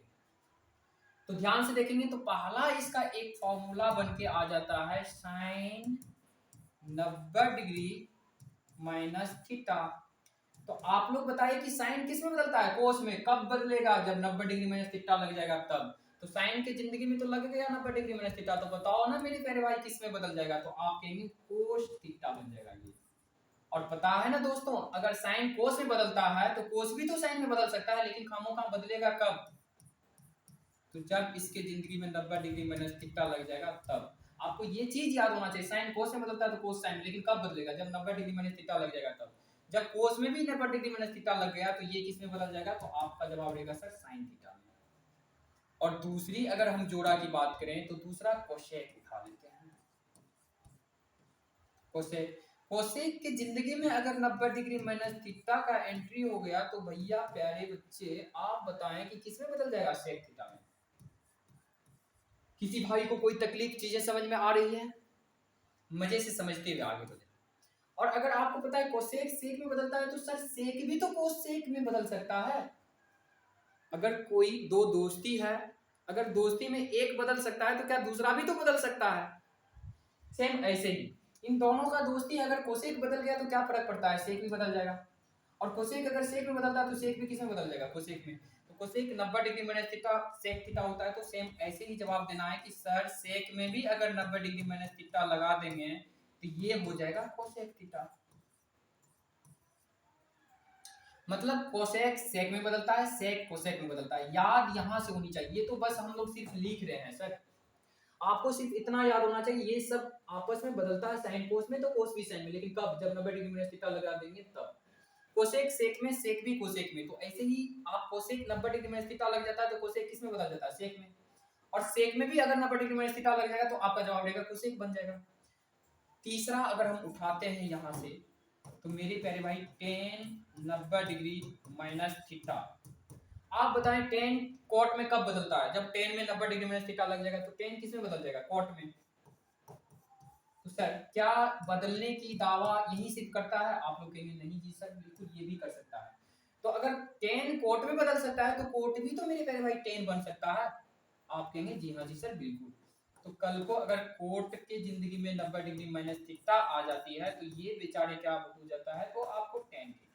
तो ध्यान से देखेंगे तो पहला इसका एक फॉर्मूला बन के आ जाता है साइन 90 डिग्री माइनस थीटा। तो आप लोग बताइए कि साइन किस में बदलता है, कोस में। कब बदलेगा, जब 90 डिग्री माइनस थीटा लग जाएगा तब। तो साइन के जिंदगी में तो लग गया 90 डिग्री माइनस थीटा, तो बताओ ना मेरे प्यारे भाई किस में बदल जाएगा, तो आप कहेंगे कोस थीटा बन जाएगा ये। और पता है ना दोस्तों, अगर साइन कोस में बदलता है तो कोस भी तो साइन में बदल सकता है, लेकिन खामोखा बदलेगा कब, तो जब इसके जिंदगी में 90 डिग्री माइनस थीटा लग जाएगा तब। आपको ये चीज याद होना चाहिए, साइन कोस में बदलता है तो कोस साइन, लेकिन कब बदलेगा, जब 90 डिग्री माइनस थीटा लग जाएगा तब। जब कोस में भी 90 डिग्री माइनस थीटा लग गया तो ये किस में बदल जाएगा, तो आपका जवाब रहेगा सर साइन थीटा में। और दूसरी अगर हम जोड़ा की बात करें तो दूसरा कोसेक उठा लेते हैं। कोसेक, कोसेक की जिंदगी में अगर 90 डिग्री माइनस थीटा का एंट्री हो गया तो भैया प्यारे बच्चे आप बताएं कि किस में बदल जाएगा, सेक थीटा में। किसी भाई को कोई तकलीफ, चीजें समझ में आ रही है, मजे से समझते हुए आगे बढ़े। और अगर आपको पता है कोसेक सेक में बदलता है तो सर सेक भी तो कोसेक में बदल सकता है। अगर कोई दो दोस्ती है, अगर दोस्ती में एक बदल सकता है तो क्या दूसरा भी तो बदल सकता है। सेम ऐसे ही इन दोनों का दोस्ती, अगर कोसेक बदल गया तो क्या फर्क पड़ता है, सेक भी बदल जाएगा। और कोसेक अगर सेक में बदलता है तो सेक भी किस में बदल जाएगा, कोसेक में। तो cosec 90 degree minus theta sec theta होता है। तो सेम ऐसे ही जवाब देना है कि सर सेक में भी अगर 90 डिग्री माइनस थीटा लगा देंगे तो ये हो जाएगा कोसेक थीटा। मतलब कोसेक सेक में बदलता है, सेक कोसेक में बदलता है। याद यहां से होनी चाहिए। ये तो बस हम लोग सिर्फ लिख रहे हैं सर, आपको सिर्फ इतना याद होना चाहिए ये सब आपस में बदलता है, साइन कोस में तो कोस भी साइन में, लेकिन कब, जब 90 डिग्री माइनस थीटा लगा देंगे तब। कोसेक सेक में, सेक भी कोसेक में। तो ऐसे ही आप कोसेक 90 डिग्री में थीटा लग जाता है तो कोसेक किस में बदल जाता है, सेक में। और सेक में भी अगर 90 डिग्री में थीटा लग जाएगा तो आपका जवाब रहेगा कोसेक बन जाएगा। तीसरा अगर हम उठाते हैं यहाँ से तो मेरे प्यारे भाई टेन 90 डिग्री माइनस थीटा, आप बताएं टेन कॉट में कब बदलता है, जब टेन में 90 डिग्री माइनस थीटा लग जाएगा तो टेन किस में बदल जाएगा, कॉट में। तो सर क्या बदलने की दावा यही सिद्ध करता है, आप लोग कहेंगे नहीं जी सर बिल्कुल ये भी कर सकता है। तो अगर टेन कोट में बदल सकता है तो कोट भी तो मेरे प्यारे भाई टेन बन सकता है, आप कहेंगे जी हाँ जी सर बिल्कुल। तो कल को अगर कोट की जिंदगी में 90 डिग्री माइनस थीटा आ जाती है तो ये बेचारे क्या हो जाता है, तो आपको टेन थीटा।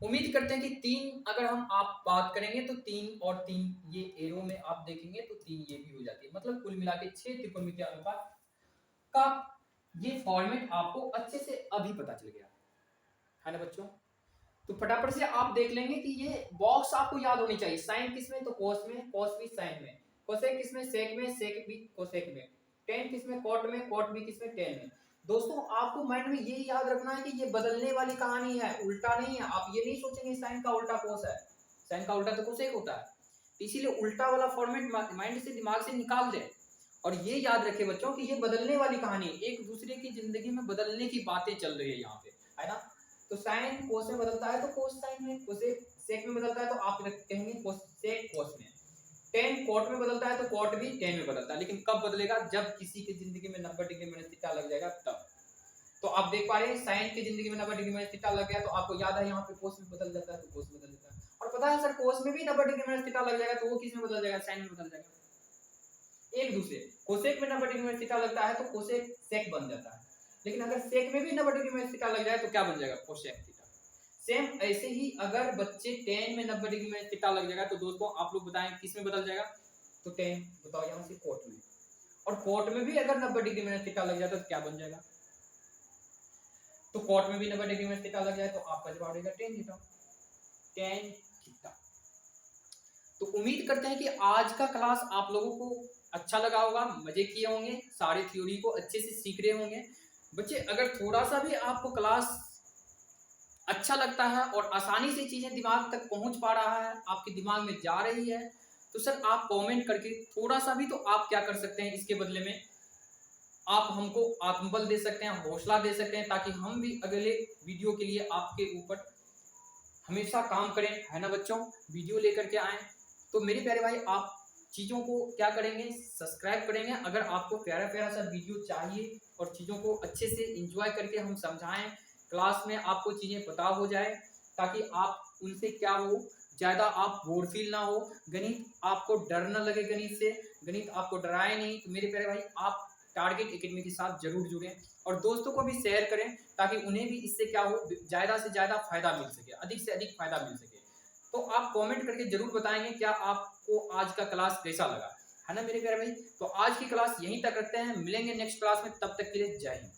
उम्मीद करते हैं कि तीन अगर हम आप बात करेंगे तो तीन और तीन ये एरो में आप देखेंगे तो तीन ये भी हो जाती है, मतलब कुल मिला के 6 त्रिकोणमितीय अनुपात का ये फॉर्मेट आपको अच्छे से अभी पता चल गया है ना बच्चों। तो फटाफट से आप देख लेंगे कि ये बॉक्स आपको याद होनी चाहिए, साइन किसमें तो कोस में, कोस भी साइन में, कोसेक किसमें सेक में, सेक भी कोसेक में, टेन किसमें कॉट में, कॉट भी किसमें टेन में। दोस्तों आपको माइंड में ये याद रखना है कि ये बदलने वाली कहानी है, उल्टा नहीं है। आप ये नहीं सोचेंगे साइन का उल्टा कोस है, साइन का उल्टा तो कोसेक होता है, इसीलिए उल्टा वाला फॉर्मेट माइंड से दिमाग से निकाल दे। और ये याद रखे बच्चों कि ये बदलने वाली कहानी, एक दूसरे की जिंदगी में बदलने की बातें चल रही है यहाँ पे, है ना। तो साइन कोस में बदलता है तो कोस साइन में, कोसेक सेक में बदलता है तो आप कहेंगे कोसेक कोस में, टेन कॉट में बदलता है तो कॉट भी टेन में बदलता है। लेकिन कब बदलेगा, जब किसी की जिंदगी में 90 डिग्री माइनस थीटा लग जाएगा तब। तो आप देख पा रहे हैं साइन की जिंदगी में 90 डिग्री माइनस थीटा लग गया तो आपको याद है यहाँ पे कोस में बदल जाता है तो कोस में बदल जाता है। और पता है सर कोस में भी 90 डिग्री माइनस थीटा लग जाएगा तो वो किस में बदल जाएगा, साइन में बदल जाएगा। एक दूसरे कोसेक में 90 डिग्री माइनस थीटा लगता है तो कोसेक सेक बन जाता है, लेकिन अगर सेक में भी 90 डिग्री माइनस थीटा लग जाए तो क्या बन जाएगा, कोसेक थीटा। सेम ऐसे ही अगर बच्चे टेन में 90 डिग्री माइनस थीटा लग जाएगा तो दोस्तों आप लोग बताएं किस में बदल जाएगा, तो टेन बताओ यहाँ से कोट में। और कोट में भी अगर 90 डिग्री माइनस थीटा लग जाता तो क्या बन जाएगा, तो कोट में भी 90 डिग्री माइनस थीटा लग जाए तो आपका जवाब रहेगा टेन थीटा, टेन थीटा। तो उम्मीद करते हैं कि आज का क्लास आप लोगों को अच्छा लगा होगा, मजे किए होंगे, सारे थ्योरी को अच्छे से सीख रहे होंगे। बच्चे अगर थोड़ा सा भी आपको क्लास अच्छा लगता है और आसानी से चीजें दिमाग तक पहुंच पा रहा है, आपके दिमाग में जा रही है, तो सर आप कमेंट करके थोड़ा सा भी तो आप क्या कर सकते हैं, इसके बदले में आप हमको आत्मबल दे सकते हैं, हौसला दे सकते हैं, ताकि हम भी अगले वीडियो के लिए आपके ऊपर हमेशा काम करें, है ना बच्चों, वीडियो लेकर के आए। तो मेरे प्यारे भाई आप चीज़ों को क्या करेंगे, सब्सक्राइब करेंगे। अगर आपको प्यारा प्यारा सा वीडियो चाहिए और चीज़ों को अच्छे से इंजॉय करके हम समझाएं, क्लास में आपको चीज़ें पता हो जाए, ताकि आप उनसे क्या हो ज़्यादा आप बोर फील ना हो, गणित आपको डर ना लगे, गणित से गणित आपको डराए नहीं। तो मेरे प्यारे भाई आप टारगेट एकेडमी के साथ जरूर जुड़ें और दोस्तों को भी शेयर करें, ताकि उन्हें भी इससे क्या हो, ज़्यादा से ज़्यादा फायदा मिल सके, अधिक से अधिक फायदा मिल सके। तो आप कमेंट करके जरूर बताएंगे क्या आपको आज का क्लास कैसा लगा, है ना मेरे प्यारे भाई। तो आज की क्लास यहीं तक रखते हैं, मिलेंगे नेक्स्ट क्लास में, तब तक के लिए जय हिंद।